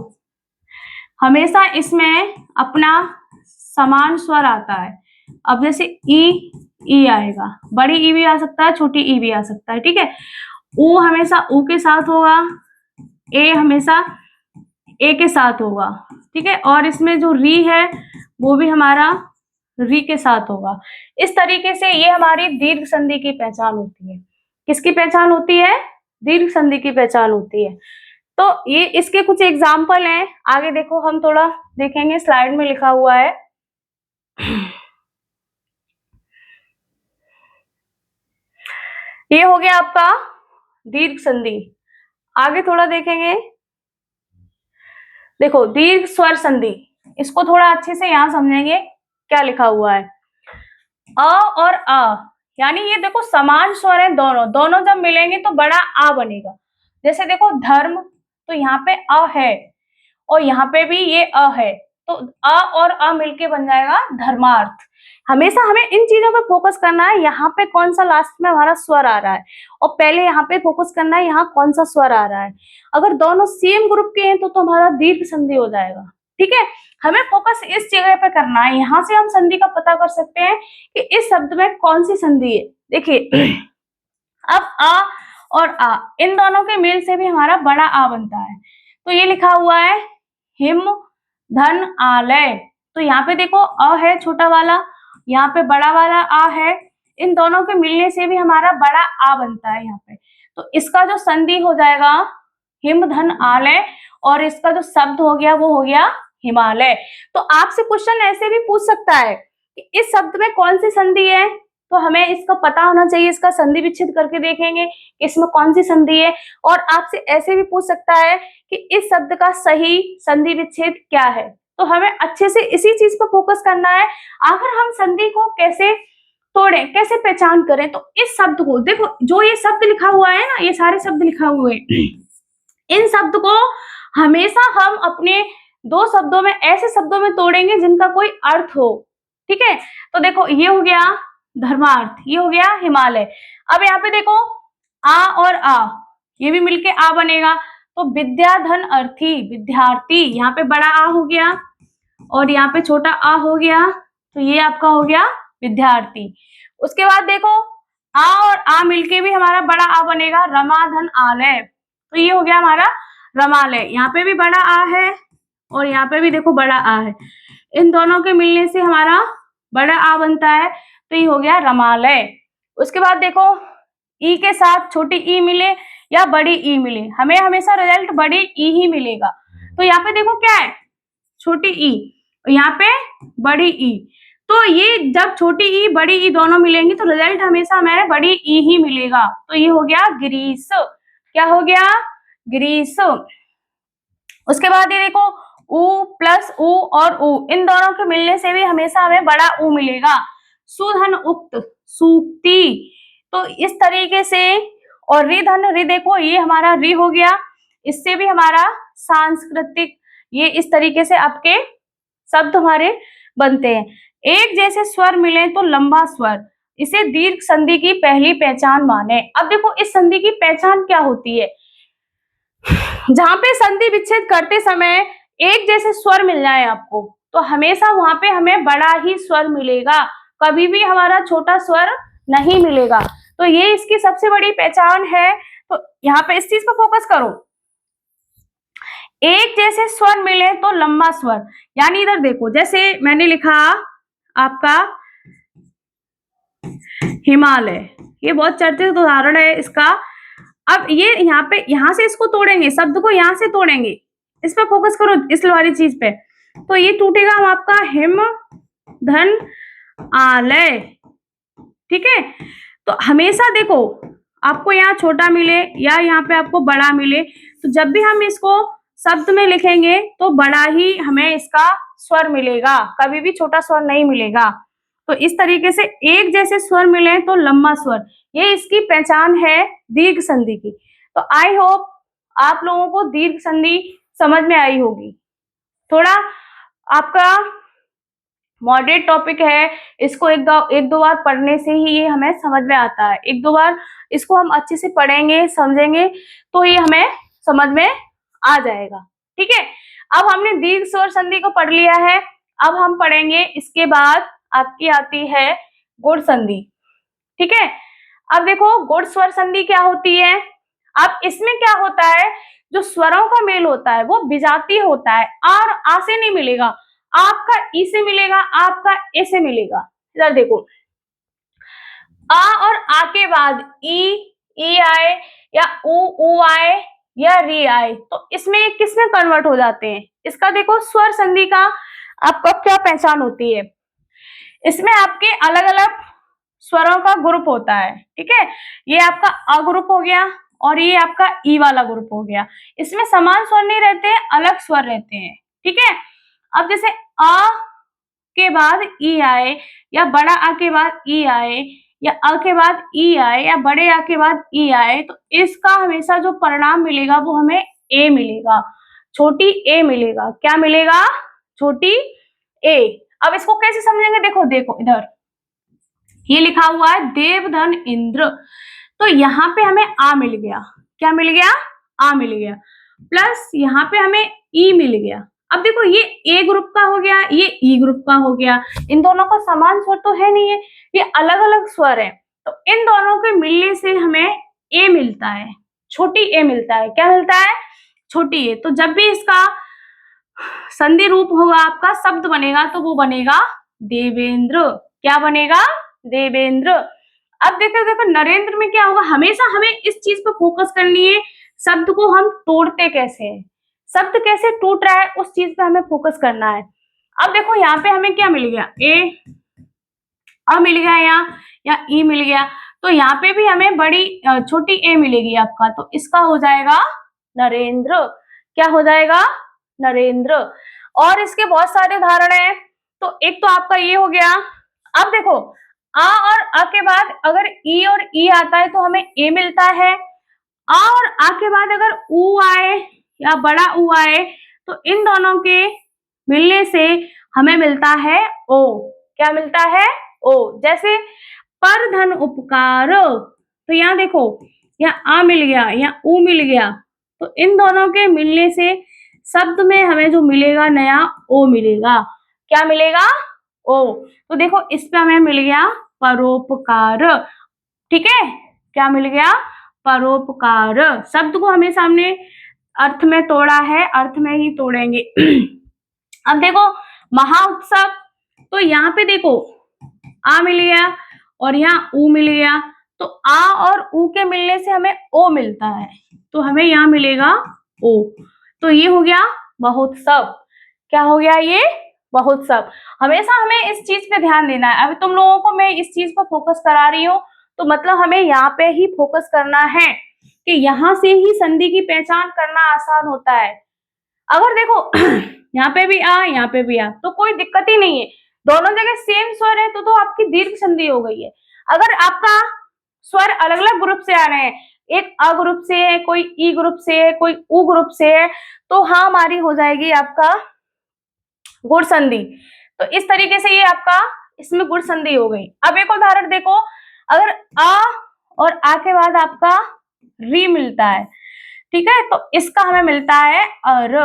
हमेशा इसमें अपना समान स्वर आता है। अब जैसे ई, ई आएगा, बड़ी ई भी आ सकता है, छोटी ई भी आ सकता है। ठीक है, ऊ हमेशा ऊ के साथ होगा, ए हमेशा ए के साथ होगा। ठीक है, और इसमें जो री है वो भी हमारा री के साथ होगा। इस तरीके से ये हमारी दीर्घ संधि की पहचान होती है। किसकी पहचान होती है? दीर्घ संधि की पहचान होती है। तो ये इसके कुछ एग्जाम्पल हैं, आगे देखो हम थोड़ा देखेंगे, स्लाइड में लिखा हुआ है। ये हो गया आपका दीर्घ संधि। आगे थोड़ा देखेंगे, देखो दीर्घ स्वर संधि, इसको थोड़ा अच्छे से यहां समझेंगे क्या लिखा हुआ है। अ और आ, यानी ये देखो समान स्वर है, दोनों दोनों जब मिलेंगे तो बड़ा आ बनेगा। जैसे देखो धर्म, तो यहाँ पे अ है और यहाँ पे भी ये अ है, तो अ और अ मिलके बन जाएगा धर्मार्थ। हमेशा हमें इन चीजों पे फोकस करना है, यहाँ पे कौन सा लास्ट में हमारा स्वर आ रहा है, और पहले यहाँ पे फोकस करना है यहाँ कौन सा स्वर आ रहा है। अगर दोनों सेम ग्रुप के हैं तो हमारा दीर्घ संधि हो जाएगा। ठीक है, हमें फोकस इस जगह पे करना है। यहाँ से हम संधि का पता कर सकते हैं कि इस शब्द में कौन सी संधि है। देखिए, अब आ और आ, इन दोनों के मेल से भी हमारा बड़ा आ बनता है। तो ये लिखा हुआ है हिम धन आलय, तो यहाँ पे देखो अ है छोटा वाला, यहाँ पे बड़ा वाला आ है, इन दोनों के मिलने से भी हमारा बड़ा आ बनता है यहाँ पे। तो इसका जो संधि हो जाएगा हिम धन आलय, और इसका जो शब्द हो गया वो हो गया हिमालय। तो आपसे क्वेश्चन ऐसे भी पूछ सकता है कि इस शब्द में कौन सी संधि है, तो हमें इसका पता होना चाहिए। इसका संधि विच्छेद करके देखेंगे कि इसमें कौन सी संधि है। और आपसे ऐसे भी पूछ सकता है कि इस शब्द का सही संधि विच्छेद क्या है। तो हमें अच्छे से इसी चीज पर फोकस करना है। आखिर हम संधि को कैसे तोड़े, कैसे पहचान करें, तो इस शब्द को देखो, जो ये शब्द लिखा हुआ है ना, ये सारे शब्द लिखा हुए हैं, इन शब्द को हमेशा हम अपने दो शब्दों में, ऐसे शब्दों में तोड़ेंगे जिनका कोई अर्थ हो। ठीक है, तो देखो ये हो गया धर्मार्थ, ये हो गया हिमालय। अब यहाँ पे देखो आ और आ, ये भी मिलके आ बनेगा, तो विद्या धन अर्थी, विद्यार्थी, यहाँ पे बड़ा आ हो गया और यहाँ पे छोटा आ हो गया, तो ये आपका हो गया विद्यार्थी। उसके बाद देखो आ और आ मिलके भी हमारा बड़ा आ बनेगा, रमाधन आलय, तो ये हो गया हमारा रमालय। यहाँ पे भी बड़ा आ है और यहाँ पे भी देखो बड़ा आ है, इन दोनों के मिलने से हमारा बड़ा आ बनता है, तो ये हो गया रमालय। उसके बाद देखो ई के साथ छोटी ई मिले या बड़ी ई मिले, हमें हमेशा रिजल्ट बड़ी ई ही मिलेगा। तो यहाँ पे देखो क्या है, छोटी ई, यहाँ पे बड़ी ई, तो ये जब छोटी ई बड़ी ई दोनों मिलेंगी तो रिजल्ट हमेशा हमें बड़ी ई ही मिलेगा। तो ये हो गया ग्रीस। क्या हो गया? ग्रीस। उसके बाद ये देखो उ प्लस उ और उ, इन दोनों के मिलने से भी हमेशा हमें बड़ा उ मिलेगा। सुधन उक्त, सूक्ति, तो इस तरीके से। और रिधन, रि देखो ये हमारा रि हो गया, इससे भी हमारा सांस्कृतिक, ये इस तरीके से आपके शब्द हमारे बनते हैं। एक जैसे स्वर मिले तो लंबा स्वर, इसे दीर्घ संधि की पहली पहचान माने। अब देखो इस संधि की पहचान क्या होती है, जहां पे संधि विच्छेद करते समय एक जैसे स्वर मिल जाए आपको, तो हमेशा वहां पे हमें बड़ा ही स्वर मिलेगा, कभी भी हमारा छोटा स्वर नहीं मिलेगा। तो ये इसकी सबसे बड़ी पहचान है। तो यहाँ पे इस चीज पर फोकस करो, एक जैसे स्वर मिले तो लंबा स्वर, यानी इधर देखो जैसे मैंने लिखा आपका हिमालय, ये बहुत चर्चित उदाहरण है इसका। अब ये यहाँ पे, यहाँ से इसको तोड़ेंगे, शब्द को यहाँ से तोड़ेंगे, इस पे फोकस करो, इस वाली चीज पे। तो ये टूटेगा आपका हिम धन आलय। ठीक है, तो हमेशा देखो आपको यहाँ छोटा मिले या यहाँ पे आपको बड़ा मिले, तो जब भी हम इसको शब्द में लिखेंगे तो बड़ा ही हमें इसका स्वर मिलेगा, कभी भी छोटा स्वर नहीं मिलेगा। तो इस तरीके से एक जैसे स्वर मिले तो लंबा स्वर, ये इसकी पहचान है दीर्घ संधि की। तो आई होप आप लोगों को दीर्घ संधि समझ में आई होगी। थोड़ा आपका मॉडरेट टॉपिक है, इसको एक दो बार पढ़ने से ही ये हमें समझ में आता है। एक दो बार इसको हम अच्छे से पढ़ेंगे, समझेंगे, तो ये हमें समझ में आ जाएगा। ठीक है, अब हमने दीर्घ स्वर संधि को पढ़ लिया है। अब हम पढ़ेंगे, इसके बाद आपकी आती है गुण संधि। ठीक है, अब देखो गुण स्वर संधि क्या होती है। अब इसमें क्या होता है, जो स्वरों का मेल होता है वो विजातीय होता है, और आ से नहीं मिलेगा, आपका ई से मिलेगा, आपका ए से मिलेगा। इधर देखो, आ और आ के बाद ई आए या ऊ आए या री आए, तो इसमें किस में कन्वर्ट हो जाते हैं। इसका देखो स्वर संधि का आपका क्या पहचान होती है, इसमें आपके अलग अलग स्वरों का ग्रुप होता है। ठीक है, ये आपका अ ग्रुप हो गया और ये आपका ई वाला ग्रुप हो गया। इसमें समान स्वर नहीं रहते, अलग स्वर रहते हैं। ठीक है, अब जैसे अ के बाद ई आए या बड़ा आ के बाद ई आए या अ के बाद ई आए या बड़े आ के बाद ई आए, तो इसका हमेशा जो परिणाम मिलेगा वो हमें ए मिलेगा, छोटी ए मिलेगा। क्या मिलेगा, छोटी ए। अब इसको कैसे समझेंगे, देखो देखो इधर ये लिखा हुआ है देवधन इंद्र, तो यहाँ पे हमें आ मिल गया। क्या मिल गया, आ मिल गया, प्लस यहाँ पे हमें ई मिल गया। अब देखो ये ए ग्रुप का हो गया, ये ई ग्रुप का हो गया, इन दोनों का समान स्वर तो है नहीं है, ये अलग अलग स्वर है। तो इन दोनों के मिलने से हमें ए मिलता है, छोटी ए मिलता है। क्या मिलता है, छोटी ए। तो जब भी इसका संधि रूप होगा, आपका शब्द बनेगा, तो वो बनेगा देवेंद्र। क्या बनेगा, देवेंद्र। अब देखो देखो नरेंद्र में क्या होगा, हमेशा हमें इस चीज पर फोकस करनी है, शब्द को हम तोड़ते कैसे हैं, शब्द कैसे टूट रहा है, उस चीज पे हमें फोकस करना है। अब देखो यहाँ पे हमें क्या मिल गया, ए अ मिल गया यहाँ, या ई मिल गया, तो यहाँ पे भी हमें बड़ी छोटी ए मिलेगी आपका, तो इसका हो जाएगा नरेंद्र। क्या हो जाएगा, नरेंद्र। और इसके बहुत सारे उदाहरण हैं, तो एक तो आपका ये हो गया। अब देखो आ और अ के बाद अगर ई और ई आता है तो हमें ए मिलता है, आ और आ के बाद अगर ऊ आए या बड़ा ऊ आए, तो इन दोनों के मिलने से हमें मिलता है ओ। क्या मिलता है, ओ। जैसे पर धन उपकार, तो यहाँ देखो यहाँ आ मिल गया, यहाँ ऊ मिल गया, तो इन दोनों के मिलने से शब्द में हमें जो मिलेगा नया, ओ मिलेगा। क्या मिलेगा, ओ। तो देखो इस पे हमें मिल गया परोपकार। ठीक है, क्या मिल गया, परोपकार। शब्द को हमें सामने अर्थ में तोड़ा है, अर्थ में ही तोड़ेंगे। अब देखो महाउत्सव, तो यहाँ पे देखो आ मिल गया और यहाँ ऊ मिल गया, तो आ और ऊ के मिलने से हमें ओ मिलता है, तो हमें यहाँ मिलेगा ओ। तो ये हो गया महोत्सव। क्या हो गया, ये महोत्सव। हमेशा हमें इस चीज पे ध्यान देना है। अभी तुम लोगों को मैं इस चीज पर फोकस करा रही हूँ, तो मतलब हमें यहाँ पे ही फोकस करना है कि यहाँ से ही संधि की पहचान करना आसान होता है। अगर देखो यहाँ पे भी आ, यहाँ पे भी आ, तो कोई दिक्कत ही नहीं है, दोनों जगह सेम स्वर है, तो आपकी दीर्घ संधि हो गई है। अगर आपका स्वर अलग अलग ग्रुप से आ रहे हैं, एक अ ग्रुप से है, कोई ई ग्रुप से है, कोई उ ग्रुप से है, तो हाँ हमारी हो जाएगी आपका गुण संधि। तो इस तरीके से ये आपका इसमें गुण संधि हो गई। अब एक उदाहरण देखो, अगर आ और आ के बाद आपका री मिलता है, ठीक है, तो इसका हमें मिलता है अर।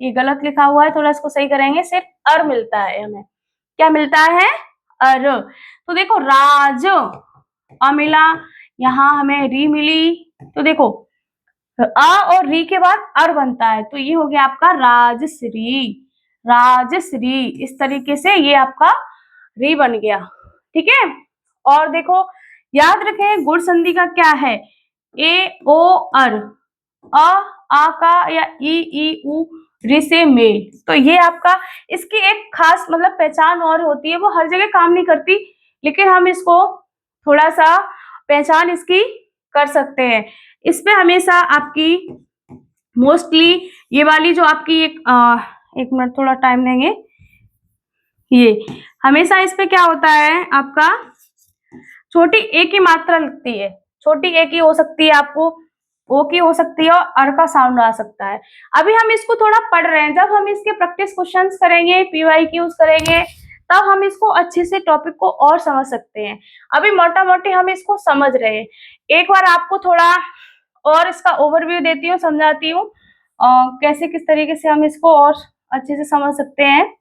ये गलत लिखा हुआ है, थोड़ा इसको सही करेंगे, सिर्फ अर मिलता है हमें। क्या मिलता है, अर। तो देखो राज अ मिला, यहाँ हमें री मिली, तो देखो अ और री के बाद अर बनता है, तो ये हो गया आपका राजश्री। राजश्री, इस तरीके से ये आपका री बन गया। ठीक है, और देखो याद रखें गुण संधि का क्या है, ए ओ अर, अ आ का या ई ऊ रि से मेल। तो ये आपका इसकी एक खास मतलब पहचान और होती है, वो हर जगह काम नहीं करती, लेकिन हम इसको थोड़ा सा पहचान इसकी कर सकते हैं। इसमें हमेशा आपकी मोस्टली ये वाली जो आपकी एक मिनट थोड़ा टाइम देंगे। ये हमेशा इस पे क्या होता है आपका छोटी ए की मात्रा लगती है, छोटी ए की हो सकती है, आपको ओ की हो सकती है, और अर का साउंड आ सकता है। अभी हम इसको थोड़ा पढ़ रहे हैं, जब हम इसके प्रैक्टिस क्वेश्चंस करेंगे, पीवाईक्यूज करेंगे, तब हम इसको अच्छे से टॉपिक को और समझ सकते हैं। अभी मोटा मोटी हम इसको समझ रहे हैं। एक बार आपको थोड़ा और इसका ओवरव्यू देती हूँ, समझाती हूँ कैसे किस तरीके से हम इसको और अच्छे से समझ सकते हैं।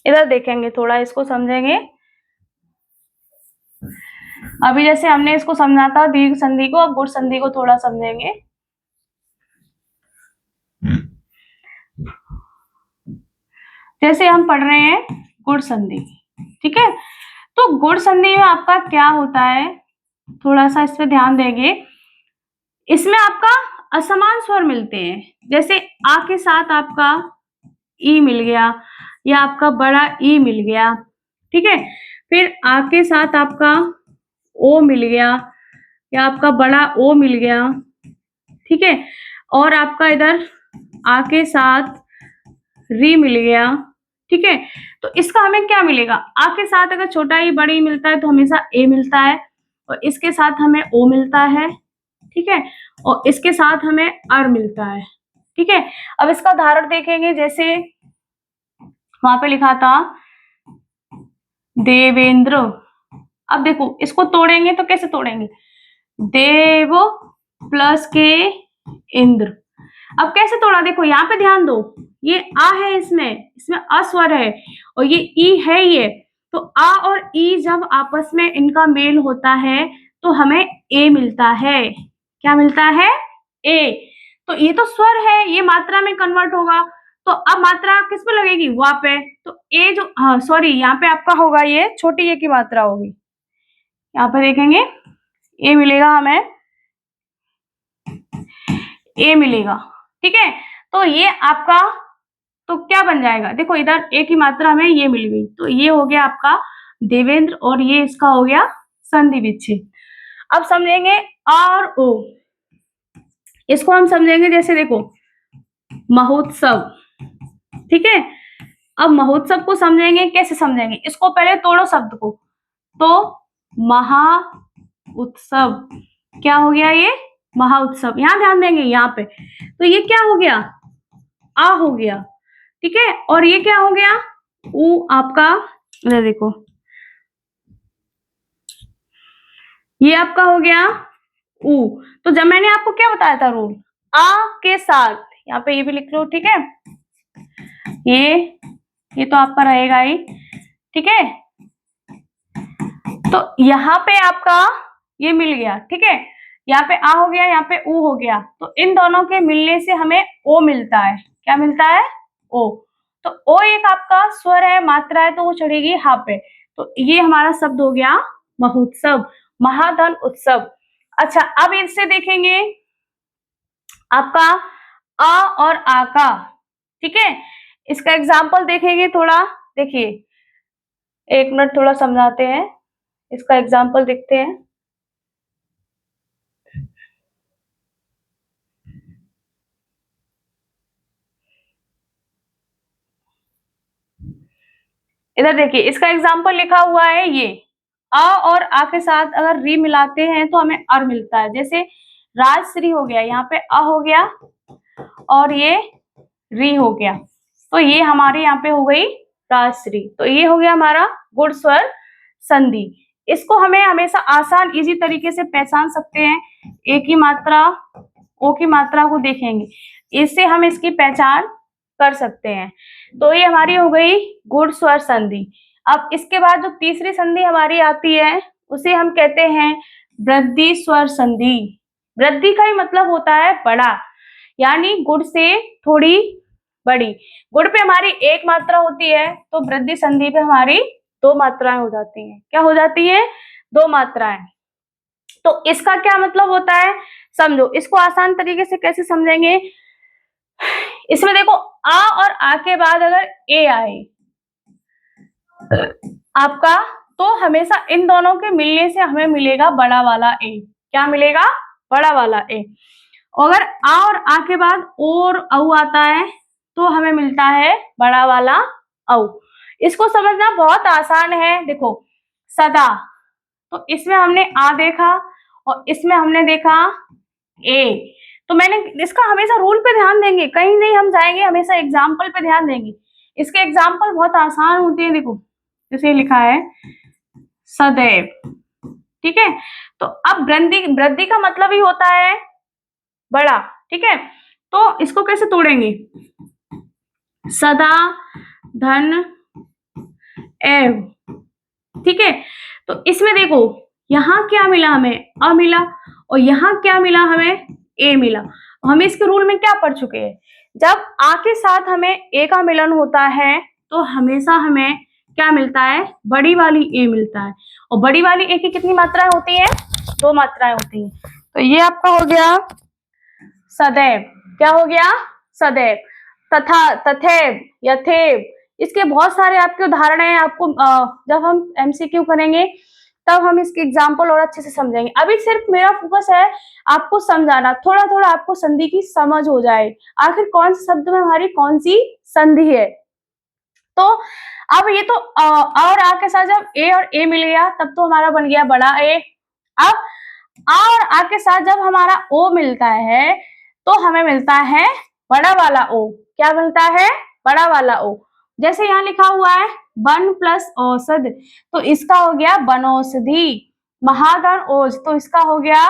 इधर देखेंगे, थोड़ा इसको समझेंगे। अभी जैसे हमने इसको समझा था दीर्घ संधि को, अब गुण संधि को थोड़ा समझेंगे। जैसे हम पढ़ रहे हैं गुण संधि, ठीक है। तो गुण संधि में आपका क्या होता है, थोड़ा सा इस पे ध्यान देंगे। इसमें आपका असमान स्वर मिलते हैं, जैसे आ के साथ आपका ई मिल गया, या आपका बड़ा ई मिल गया, ठीक है। फिर आ के साथ आपका ओ मिल गया, या आपका बड़ा ओ मिल गया, ठीक है। और आपका इधर आ के साथ री मिल गया, ठीक है। तो इसका हमें क्या मिलेगा, आ के साथ अगर छोटा ई बड़ी मिलता है तो हमेशा ए मिलता है, और इसके साथ हमें ओ मिलता है, ठीक है, और इसके साथ हमें अर मिलता है, ठीक है। अब इसका उदाहरण देखेंगे, जैसे वहां पे लिखा था देवेंद्र। अब देखो इसको तोड़ेंगे तो कैसे तोड़ेंगे, देव प्लस के इंद्र। अब कैसे तोड़ा, देखो यहाँ पे ध्यान दो, ये आ है, इसमें अस्वर है, और ये ई है ये। तो आ और ई जब आपस में इनका मेल होता है तो हमें ए मिलता है। क्या मिलता है, ए। तो ये तो स्वर है, ये मात्रा में कन्वर्ट होगा, तो अब मात्रा किस पे लगेगी, वहां पे। तो ए जो, हाँ सॉरी, यहाँ पे आपका होगा ये छोटी ए की मात्रा होगी। यहाँ पे देखेंगे ए मिलेगा हमें, ए मिलेगा, ठीक है। तो ये आपका तो क्या बन जाएगा, देखो इधर ए की मात्रा हमें ये मिल गई, तो ये हो गया आपका देवेंद्र, और ये इसका हो गया संधि विच्छेद। अब समझेंगे आर ओ, इसको हम समझेंगे, जैसे देखो महोत्सव, ठीक है। अब महोत्सव को समझेंगे, कैसे समझेंगे, इसको पहले तोड़ो शब्द को, तो महा उत्सव, क्या हो गया ये, महा उत्सव। यहां ध्यान देंगे यहाँ पे, तो ये क्या हो गया, आ हो गया, ठीक है। और ये क्या हो गया, ऊ आपका, इधर देखो ये आपका हो गया ऊ। तो जब मैंने आपको क्या बताया था रूल, आ के साथ, यहाँ पे ये भी लिख लो, ठीक है। ये तो आपका रहेगा ही, ठीक है। तो यहाँ पे आपका ये मिल गया, ठीक है। यहाँ पे आ हो गया, यहाँ पे ऊ हो गया, तो इन दोनों के मिलने से हमें ओ मिलता है। क्या मिलता है, ओ। तो ओ एक आपका स्वर है, मात्रा है, तो वो चढ़ेगी हा पे। तो ये हमारा शब्द हो गया महोत्सव, महाधन उत्सव। अच्छा, अब इससे देखेंगे आपका आ और आ का, ठीक है। इसका एग्जाम्पल देखेंगे थोड़ा, देखिए एक मिनट थोड़ा समझाते हैं, इसका एग्जाम्पल देखते हैं। इधर देखिए इसका एग्जाम्पल लिखा हुआ है, ये आ और आ के साथ अगर री मिलाते हैं तो हमें अर मिलता है। जैसे राजश्री हो गया, यहाँ पे अ हो गया और ये री हो गया, तो ये हमारे यहाँ पे हो गई राजश्री। तो ये हो गया हमारा गुण स्वर संधि। इसको हमें हमेशा आसान इजी तरीके से पहचान सकते हैं। ए की मात्रा, ओ की मात्रा को देखेंगे, इससे हम इसकी पहचान कर सकते हैं। तो ये हमारी हो गई गुण स्वर संधि। अब इसके बाद जो तीसरी संधि हमारी आती है उसे हम कहते हैं वृद्धि स्वर संधि। वृद्धि का ही मतलब होता है बड़ा, यानी गुण से थोड़ी बड़ी। गुण पे हमारी एक मात्रा होती है, तो वृद्धि संधि पे हमारी दो मात्राएं हो जाती हैं। क्या हो जाती हैं, दो मात्राएं। तो इसका क्या मतलब होता है, समझो। इसको आसान तरीके से कैसे समझेंगे, इसमें देखो आ और आ के बाद अगर ए आए आपका, तो हमेशा इन दोनों के मिलने से हमें मिलेगा बड़ा वाला ए। क्या मिलेगा, बड़ा वाला ए। अगर आ और आ के बाद ओ और औ आता है तो हमें मिलता है बड़ा वाला औ। इसको समझना बहुत आसान है। देखो सदा, तो इसमें हमने आ देखा और इसमें हमने देखा ए। तो मैंने इसका हमेशा रूल पे ध्यान देंगे, कहीं नहीं हम जाएंगे, हमेशा एग्जाम्पल पे ध्यान देंगे। इसके एग्जाम्पल बहुत आसान होते हैं। देखो जैसे लिखा है सदैव, ठीक है। तो अब वृद्धि, वृद्धि का मतलब ही होता है बड़ा, ठीक है। तो इसको कैसे तोड़ेंगे, सदा धन एव, ठीक है। तो इसमें देखो यहाँ क्या मिला, हमें अ मिला, और यहाँ क्या मिला, हमें ए मिला। हम इसके रूल में क्या पढ़ चुके हैं, जब आ के साथ हमें ए का मिलन होता है तो हमेशा हमें क्या मिलता है, बड़ी वाली ए मिलता है। और बड़ी वाली ए की कितनी मात्राएं होती हैं, 2 मात्राएं होती हैं। तो ये आपका हो गया सदैव। क्या हो गया, सदैव। तथा, तथैव, यथेव, इसके बहुत सारे आपके उदाहरण हैं। आपको जब हम एमसीक्यू करेंगे तब हम इसके एग्जाम्पल और अच्छे से समझेंगे। अभी सिर्फ मेरा फोकस है आपको समझाना, थोड़ा थोड़ा आपको संधि की समझ हो जाए, आखिर कौन से शब्द में हमारी कौन सी संधि है। तो अब ये तो और आ के साथ जब ए और ए मिल गया तब तो हमारा बन गया बड़ा ए। अब आ और आ के साथ जब हमारा ओ मिलता है तो हमें मिलता है बड़ा वाला ओ। क्या मिलता है, बड़ा वाला ओ। जैसे यहाँ लिखा हुआ है वन प्लस औषध, तो इसका हो गया बनौषधि। महागण ओज, तो इसका हो गया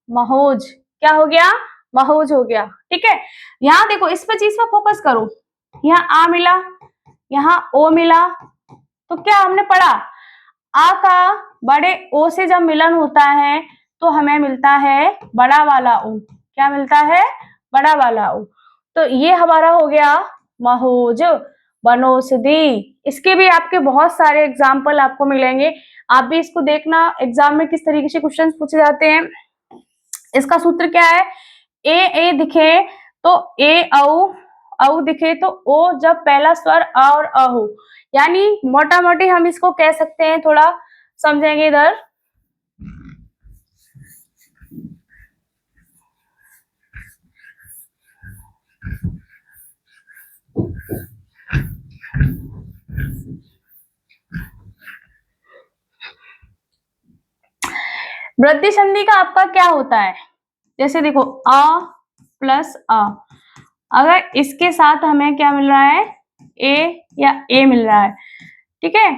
महोज। क्या हो गया, महोज हो गया, ठीक है। यहाँ देखो इस पे चीज पर फोकस करो, यहाँ आ मिला, यहाँ ओ मिला, तो क्या हमने पढ़ा, आ का बड़े ओ से जब मिलन होता है तो हमें मिलता है बड़ा वाला ओ। क्या मिलता है, बड़ा वाला ओ। तो ये हमारा हो गया महोज, बनौषधि। इसके भी आपके बहुत सारे एग्जाम्पल आपको मिलेंगे, आप भी इसको देखना एग्जाम में किस तरीके से क्वेश्चंस पूछे जाते हैं। इसका सूत्र क्या है, ए दिखे तो ए औ दिखे तो ओ, जब पहला स्वर अ और अ हो। यानी मोटा मोटी हम इसको कह सकते हैं, थोड़ा समझेंगे इधर। वृद्धि संधि का आपका क्या होता है, जैसे देखो अ प्लस अ, अगर इसके साथ हमें क्या मिल रहा है, ए या ए मिल रहा है, ठीक है।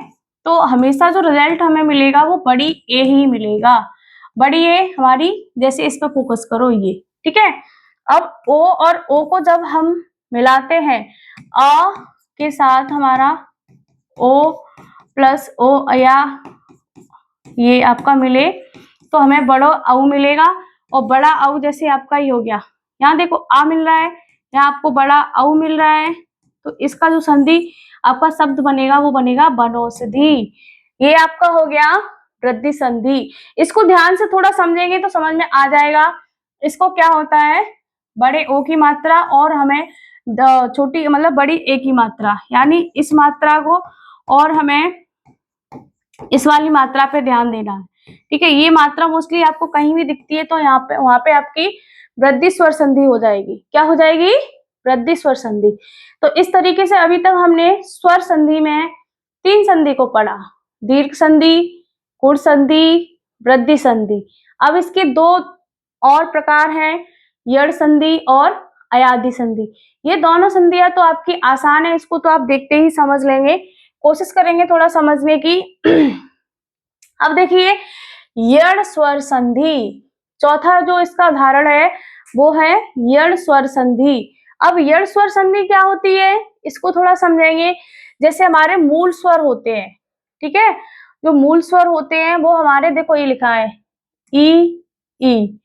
तो हमेशा जो रिजल्ट हमें मिलेगा वो बड़ी ए ही मिलेगा। बड़ी ए हमारी, जैसे इस पर फोकस करो ये, ठीक है। अब ओ और ओ को जब हम मिलाते हैं, अ के साथ हमारा ओ प्लस ओ या ये आपका मिले तो हमें बड़ा औ मिलेगा। और बड़ा औ जैसे आपका ये हो गया, यहाँ देखो आ मिल रहा है, यहाँ आपको बड़ा औ मिल रहा है, तो इसका जो संधि आपका शब्द बनेगा वो बनेगा बनौषधि। ये आपका हो गया वृद्धि संधि। इसको ध्यान से थोड़ा समझेंगे तो समझ में आ जाएगा। इसको क्या होता है, बड़े ओ की मात्रा और हमें छोटी मतलब बड़ी ए की मात्रा, यानी इस मात्रा को और हमें इस वाली मात्रा पे ध्यान देना है, ठीक है। ये मात्रा मोस्टली आपको कहीं भी दिखती है तो यहाँ पे, वहां पे आपकी वृद्धि स्वर संधि हो जाएगी। क्या हो जाएगी, वृद्धि स्वर संधि। तो इस तरीके से अभी तक हमने स्वर संधि में 3 संधि को पढ़ा, दीर्घ संधि, गुण संधि, वृद्धि संधि। अब इसके 2 और प्रकार हैं, यड़ संधि और अयाधि संधि। ये दोनों संधियां तो आपकी आसान है, इसको तो आप देखते ही समझ लेंगे, कोशिश करेंगे थोड़ा समझने की। अब देखिए यड़ स्वर संधि, चौथा जो इसका उदाहरण है वो है यड़ स्वर संधि। अब यड़ स्वर संधि क्या होती है, इसको थोड़ा समझेंगे। जैसे हमारे मूल स्वर होते हैं, ठीक है, जो मूल स्वर होते हैं वो हमारे, देखो ये लिखा है ई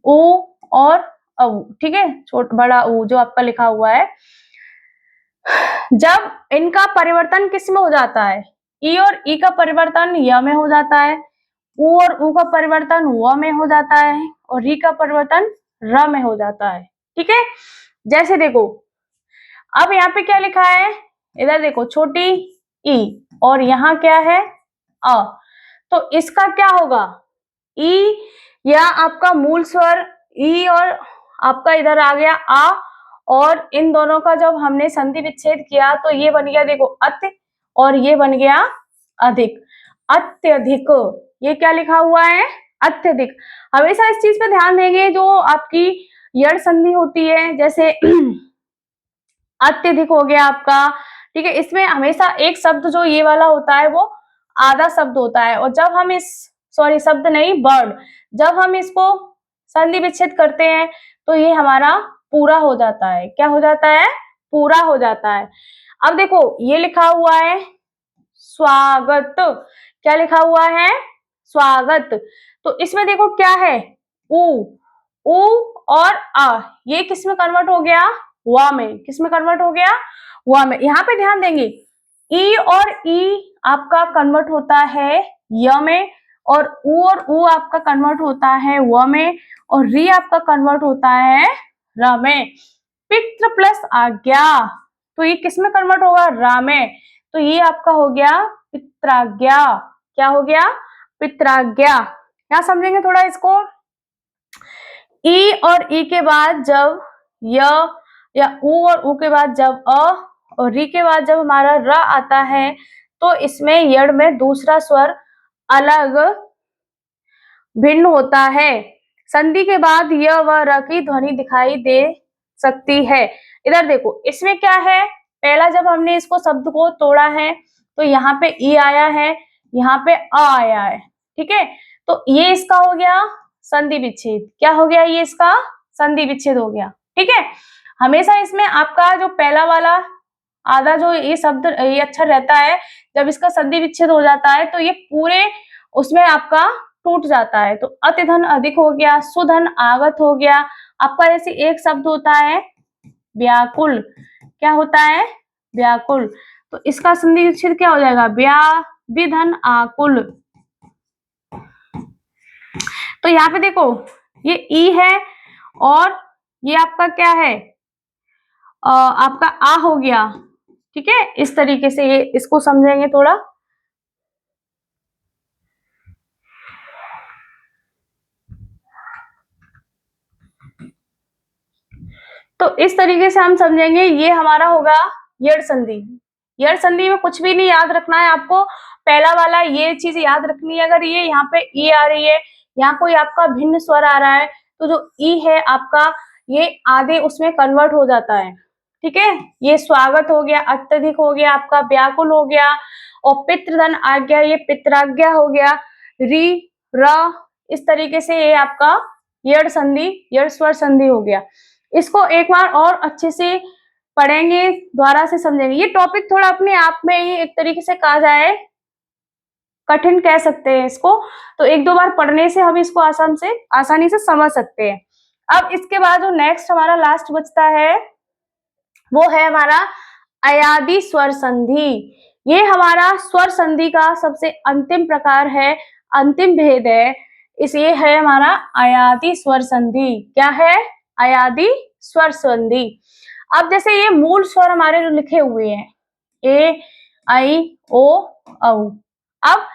ऊ और औ, ठीक है, छोटा बड़ा ऊ जो आपका लिखा हुआ है। जब इनका परिवर्तन किस में हो जाता है, ई और ई का परिवर्तन य में हो जाता है, उ और उ का परिवर्तन व में हो जाता है और री का परिवर्तन र में हो जाता है। ठीक है, जैसे देखो अब यहाँ पे क्या लिखा है, इधर देखो छोटी ई और यहाँ क्या है अ, तो इसका क्या होगा, ई या आपका मूल स्वर ई और आपका इधर आ गया आ, और इन दोनों का जब हमने संधि विच्छेद किया तो ये बन गया देखो अत और ये बन गया अधिक, अत्यधिक। ये क्या लिखा हुआ है, अत्यधिक। हमेशा इस चीज पे ध्यान देंगे, जो आपकी यड़ संधि होती है जैसे अत्यधिक हो गया आपका, ठीक है, इसमें हमेशा एक शब्द जो ये वाला होता है वो आधा शब्द होता है, और जब हम इस सॉरी शब्द नहीं वर्ड, जब हम इसको संधि विच्छेद करते हैं तो ये हमारा पूरा हो जाता है। क्या हो जाता है, पूरा हो जाता है। अब देखो ये लिखा हुआ है स्वागत, क्या लिखा हुआ है, स्वागत। तो इसमें देखो क्या है, उ और आ, ये किस में कन्वर्ट हो गया, वा में। किस में कन्वर्ट हो गया, वा में। यहाँ पे ध्यान देंगे ई और ई आपका कन्वर्ट होता है य में, और उ आपका कन्वर्ट होता है व में, और री आपका कन्वर्ट होता है र में। पित्र प्लस आज्ञा, तो ये किस में कन्वर्ट होगा, रा में। तो ये आपका हो गया पित्राज्ञा। क्या हो गया, पित्राज्ञा। यहाँ समझेंगे थोड़ा इसको। ई और ई के बाद जब य या उ और उ के बाद जब अ और री के बाद जब हमारा र आता है तो इसमें यड़ में दूसरा स्वर अलग भिन्न होता है। संधि के बाद य व र की ध्वनि दिखाई दे सकती है। इधर देखो इसमें क्या है, पहला जब हमने इसको शब्द को तोड़ा है तो यहाँ पे ई आया है, यहाँ पे अ आया है, ठीक है। तो ये इसका हो गया संधि विच्छेद। क्या हो गया, ये इसका संधि विच्छेद हो गया, ठीक है। हमेशा इसमें आपका जो पहला वाला आधा जो ये शब्द ये अक्षर रहता है, जब इसका संधि विच्छेद हो जाता है तो ये पूरे उसमें आपका टूट जाता है। तो अतिधन अधिक हो गया, सुधन आगत हो गया। आपका जैसे एक शब्द होता है व्याकुल, क्या होता है, व्याकुल, तो इसका संधि विच्छेद क्या हो जाएगा, विधन आकुल। तो यहाँ पे देखो ये ई है और ये आपका क्या है, आपका आ हो गया, ठीक है। इस तरीके से ये इसको समझेंगे थोड़ा। तो इस तरीके से हम समझेंगे, ये हमारा होगा यड़ संधि। यड़ संधि में कुछ भी नहीं याद रखना है आपको, पहला वाला ये चीज याद रखनी है। अगर ये यहाँ पे ई आ रही है, यहाँ कोई आपका भिन्न स्वर आ रहा है, तो जो ई है आपका ये आधे उसमें कन्वर्ट हो जाता है, ठीक है। ये स्वागत हो गया, अत्यधिक हो गया, आपका व्याकुल हो गया, और पितृधन आज्ञा ये पित्राज्ञा हो गया, री र, इस तरीके से ये आपका यड़ संधि, यड़ स्वर संधि हो गया। इसको एक बार और अच्छे से पढ़ेंगे, द्वारा से समझेंगे। ये टॉपिक थोड़ा अपने आप में ही एक तरीके से कहा जाए कठिन कह सकते हैं इसको, तो एक दो बार पढ़ने से हम इसको आसानी से समझ सकते हैं। अब इसके बाद जो नेक्स्ट हमारा लास्ट बचता है वो है हमारा अयादि स्वर संधि। ये हमारा स्वर संधि का सबसे अंतिम प्रकार है, अंतिम भेद है। ये है हमारा अयादि स्वर संधि। क्या है, अयादि स्वर संधि। अब जैसे ये मूल स्वर हमारे जो लिखे हुए हैं ए आई ओ औ, अब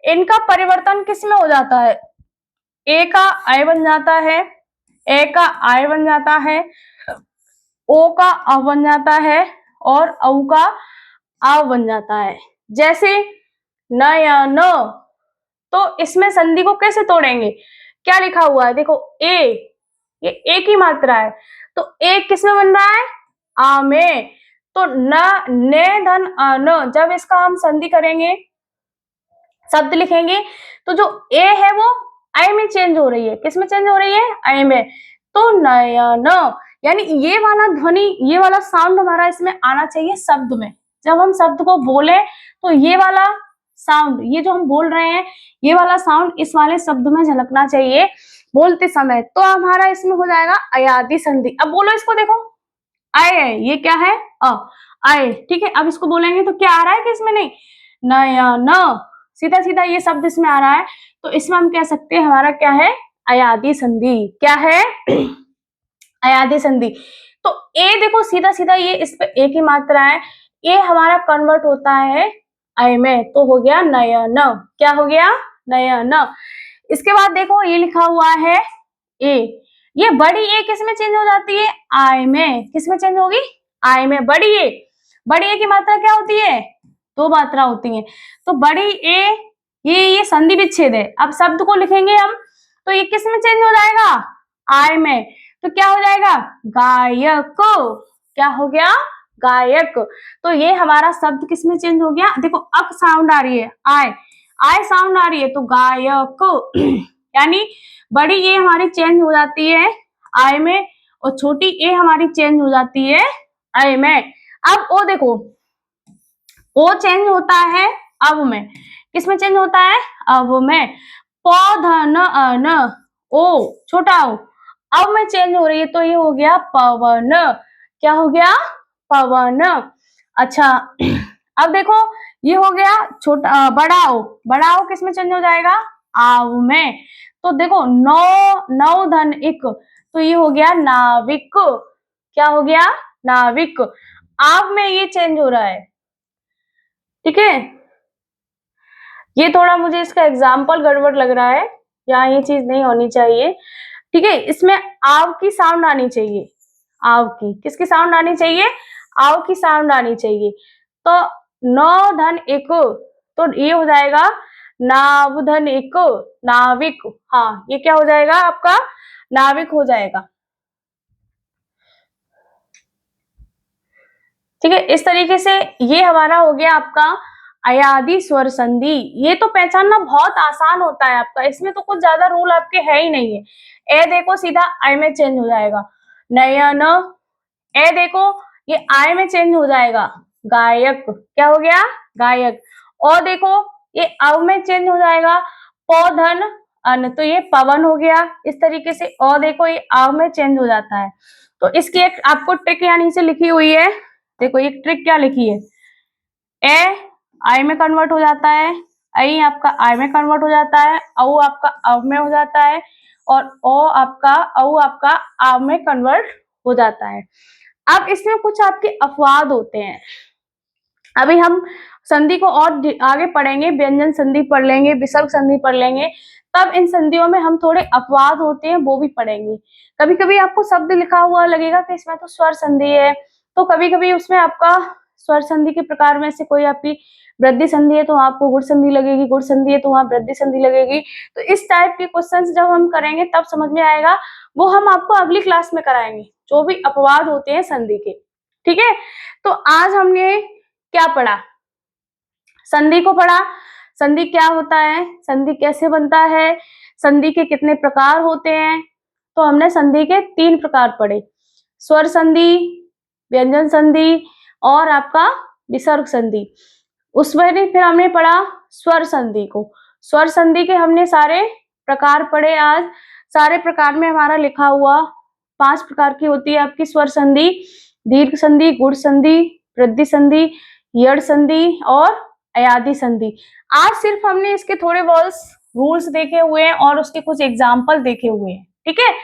इनका परिवर्तन किस में हो जाता है, ए का आई बन जाता है, ए का आई बन जाता है, ओ का अ बन जाता है, और औ का आ बन जाता है। जैसे न या न, तो इसमें संधि को कैसे तोड़ेंगे, क्या लिखा हुआ है, देखो ए, ये ए की मात्रा है, तो ए किस में बन रहा है, आ में। तो न ने धन अन, जब इसका हम संधि करेंगे, शब्द लिखेंगे, तो जो ए है वो आई में चेंज हो रही है। किस में चेंज हो रही है, आई में। तो नयन, यानी ये वाला ध्वनि, ये वाला साउंड हमारा इसमें आना चाहिए शब्द में। जब हम शब्द को बोले तो ये वाला साउंड, ये जो हम बोल रहे हैं, ये वाला साउंड इस वाले शब्द में झलकना चाहिए बोलते समय, तो हमारा इसमें हो जाएगा अयादि संधि। अब बोलो इसको, देखो आए है, ये क्या है, अ आए, ठीक है। अब इसको बोलेंगे तो क्या आ रहा है कि इसमें नहीं, नयन, सीधा सीधा ये शब्द इसमें आ रहा है, तो इसमें हम कह सकते हैं हमारा क्या है, अयादी संधि। क्या है? अयादी संधि। तो ए देखो सीधा सीधा ये इस पे एक ही मात्रा है, ये हमारा कन्वर्ट होता है अय में, तो हो गया नयन। क्या हो गया? नयन। इसके बाद देखो ये लिखा हुआ है ए, ये बड़ी ए किस में चेंज हो जाती है? आय में। किस में चेंज होगी? आय में। बड़ी ए की मात्रा क्या होती है? दो मात्रा होती है, तो बड़ी ए ये संधि विच्छेद है। अब शब्द को लिखेंगे हम, तो ये किस में चेंज हो जाएगा? आय में। तो क्या हो जाएगा? गायक। क्या हो गया? गायक। तो ये हमारा शब्द किस में चेंज हो गया? देखो अक साउंड आ रही है, आय साउंड आ रही है, तो गायक। यानी बड़ी ए हमारी चेंज हो जाती है आय में, और छोटी ए हमारी चेंज हो जाती है अय में। अब ओ देखो, ओ चेंज होता है अब में। किस में चेंज होता है? अब में। पौधन अन, ओ छोटा ओ अब में चेंज हो रही है, तो ये हो गया पवन। क्या हो गया? पवन। अच्छा, अब देखो ये हो गया छोटा बड़ा ओ किस में चेंज हो जाएगा? आव में। तो देखो नौ धन इक, तो ये हो गया नाविक। क्या हो गया? नाविक। आव में ये चेंज हो रहा है, ठीक है। ये थोड़ा मुझे इसका एग्जाम्पल गड़बड़ लग रहा है, यहाँ ये चीज नहीं होनी चाहिए, ठीक है। इसमें आव की साउंड आनी चाहिए, आव की। किसकी साउंड आनी चाहिए? आव की साउंड आनी चाहिए। तो नौ धन एक, तो ये हो जाएगा नाव धन एक, नाविक। हाँ, ये क्या हो जाएगा आपका? नाविक हो जाएगा, ठीक है। इस तरीके से ये हमारा हो गया आपका अयादी स्वर संधि। ये तो पहचानना बहुत आसान होता है आपका, इसमें तो कुछ ज्यादा रूल आपके है ही नहीं है। ए देखो सीधा आई में चेंज हो जाएगा, नयन। ए देखो ये आई में चेंज हो जाएगा, गायक। क्या हो गया? गायक। और देखो ये अव में चेंज हो जाएगा, पौधन अन, तो ये पवन हो गया। इस तरीके से और देखो ये अव में चेंज हो जाता है। तो इसकी एक आपको ट्रिक यहाँ नीचे लिखी हुई है, देखो ये ट्रिक क्या लिखी है। ए आई में कन्वर्ट हो जाता है, आई आपका आई में कन्वर्ट हो जाता है, औ आपका अव में हो जाता है, और ओ आपका औ आपका आव में कन्वर्ट हो जाता है। अब इसमें कुछ आपके अपवाद होते हैं, अभी हम संधि को और आगे पढ़ेंगे, व्यंजन संधि पढ़ लेंगे, विसर्ग संधि पढ़ लेंगे, तब इन संधियों में हम थोड़े अपवाद होते हैं वो भी पढ़ेंगे। कभी कभी आपको शब्द लिखा हुआ लगेगा कि इसमें तो स्वर संधि है, तो कभी कभी उसमें आपका स्वर संधि के प्रकार में से कोई आपकी वृद्धि संधि है तो आपको गुण संधि लगेगी, गुण संधि है तो वहां वृद्धि संधि लगेगी। तो इस टाइप के क्वेश्चंस जब हम करेंगे तब समझ में आएगा, वो हम आपको अगली क्लास में कराएंगे, जो भी अपवाद होते हैं संधि के, ठीक है। तो आज हमने क्या पढ़ा? संधि को पढ़ा। संधि क्या होता है, संधि कैसे बनता है, संधि के कितने प्रकार होते हैं। तो हमने संधि के 3 प्रकार पढ़े, स्वर संधि, व्यंजन संधि और आपका विसर्ग संधि। उसमें फिर हमने पढ़ा स्वर संधि को। स्वर संधि के हमने सारे प्रकार पढ़े आज। सारे प्रकार में हमारा लिखा हुआ 5 प्रकार की होती है आपकी स्वर संधि, दीर्घ संधि, गुण संधि, वृद्धि संधि, यड़ संधि और अयादी संधि। आज सिर्फ हमने इसके थोड़े बहुत रूल्स देखे हुए हैं और उसके कुछ एग्जाम्पल देखे हुए हैं, ठीक है।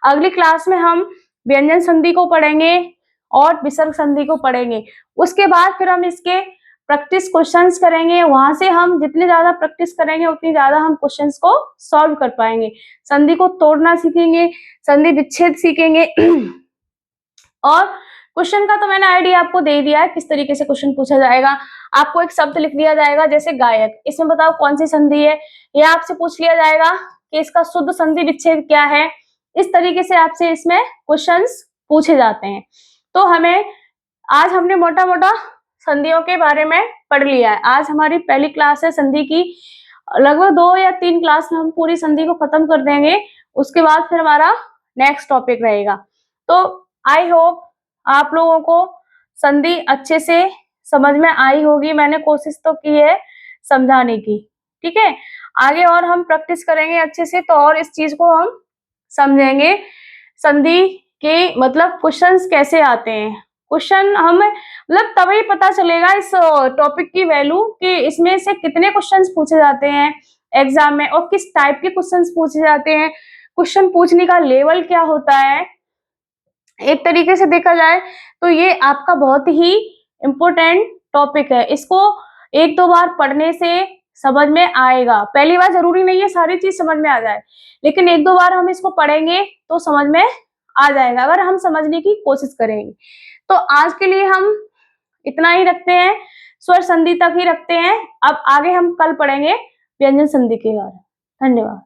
अगली क्लास में हम व्यंजन संधि को पढ़ेंगे और विसर्ग संधि को पढ़ेंगे। उसके बाद फिर हम इसके प्रैक्टिस क्वेश्चंस करेंगे, वहां से हम जितने ज्यादा प्रैक्टिस करेंगे उतनी ज्यादा हम क्वेश्चंस को सॉल्व कर पाएंगे। संधि को तोड़ना सीखेंगे, संधि विच्छेद सीखेंगे। और क्वेश्चन का तो मैंने आइडिया आपको दे दिया है किस तरीके से क्वेश्चन पूछा जाएगा। आपको एक शब्द लिख दिया जाएगा जैसे गायक, इसमें बताओ कौन सी संधि है, यह आपसे पूछ लिया जाएगा कि इसका शुद्ध संधि विच्छेद क्या है। इस तरीके से आपसे इसमें क्वेश्चंस पूछे जाते हैं। तो आज हमने मोटा मोटा संधियों के बारे में पढ़ लिया है। आज हमारी पहली क्लास है संधि की, लगभग 2 या 3 क्लास में हम पूरी संधि को खत्म कर देंगे। उसके बाद फिर हमारा नेक्स्ट टॉपिक रहेगा। तो आई होप आप लोगों को संधि अच्छे से समझ में आई होगी। मैंने कोशिश तो की है समझाने की, ठीक है। आगे और हम प्रैक्टिस करेंगे अच्छे से तो और इस चीज को हम समझेंगे, संधि के मतलब क्वेश्चंस कैसे आते हैं क्वेश्चन हमें मतलब तभी पता चलेगा इस टॉपिक की वैल्यू कि इसमें से कितने क्वेश्चंस पूछे जाते हैं एग्जाम में और किस टाइप के क्वेश्चंस पूछे जाते हैं, क्वेश्चन पूछने का लेवल क्या होता है। एक तरीके से देखा जाए तो ये आपका बहुत ही इम्पोर्टेंट टॉपिक है। इसको एक दो बार पढ़ने से समझ में आएगा। पहली बार जरूरी नहीं है सारी चीज समझ में आ जाए, लेकिन एक दो बार हम इसको पढ़ेंगे तो समझ में आ जाएगा अगर हम समझने की कोशिश करेंगे। तो आज के लिए हम इतना ही रखते हैं, स्वर संधि तक ही रखते हैं। अब आगे हम कल पढ़ेंगे व्यंजन संधि के बारे में। धन्यवाद।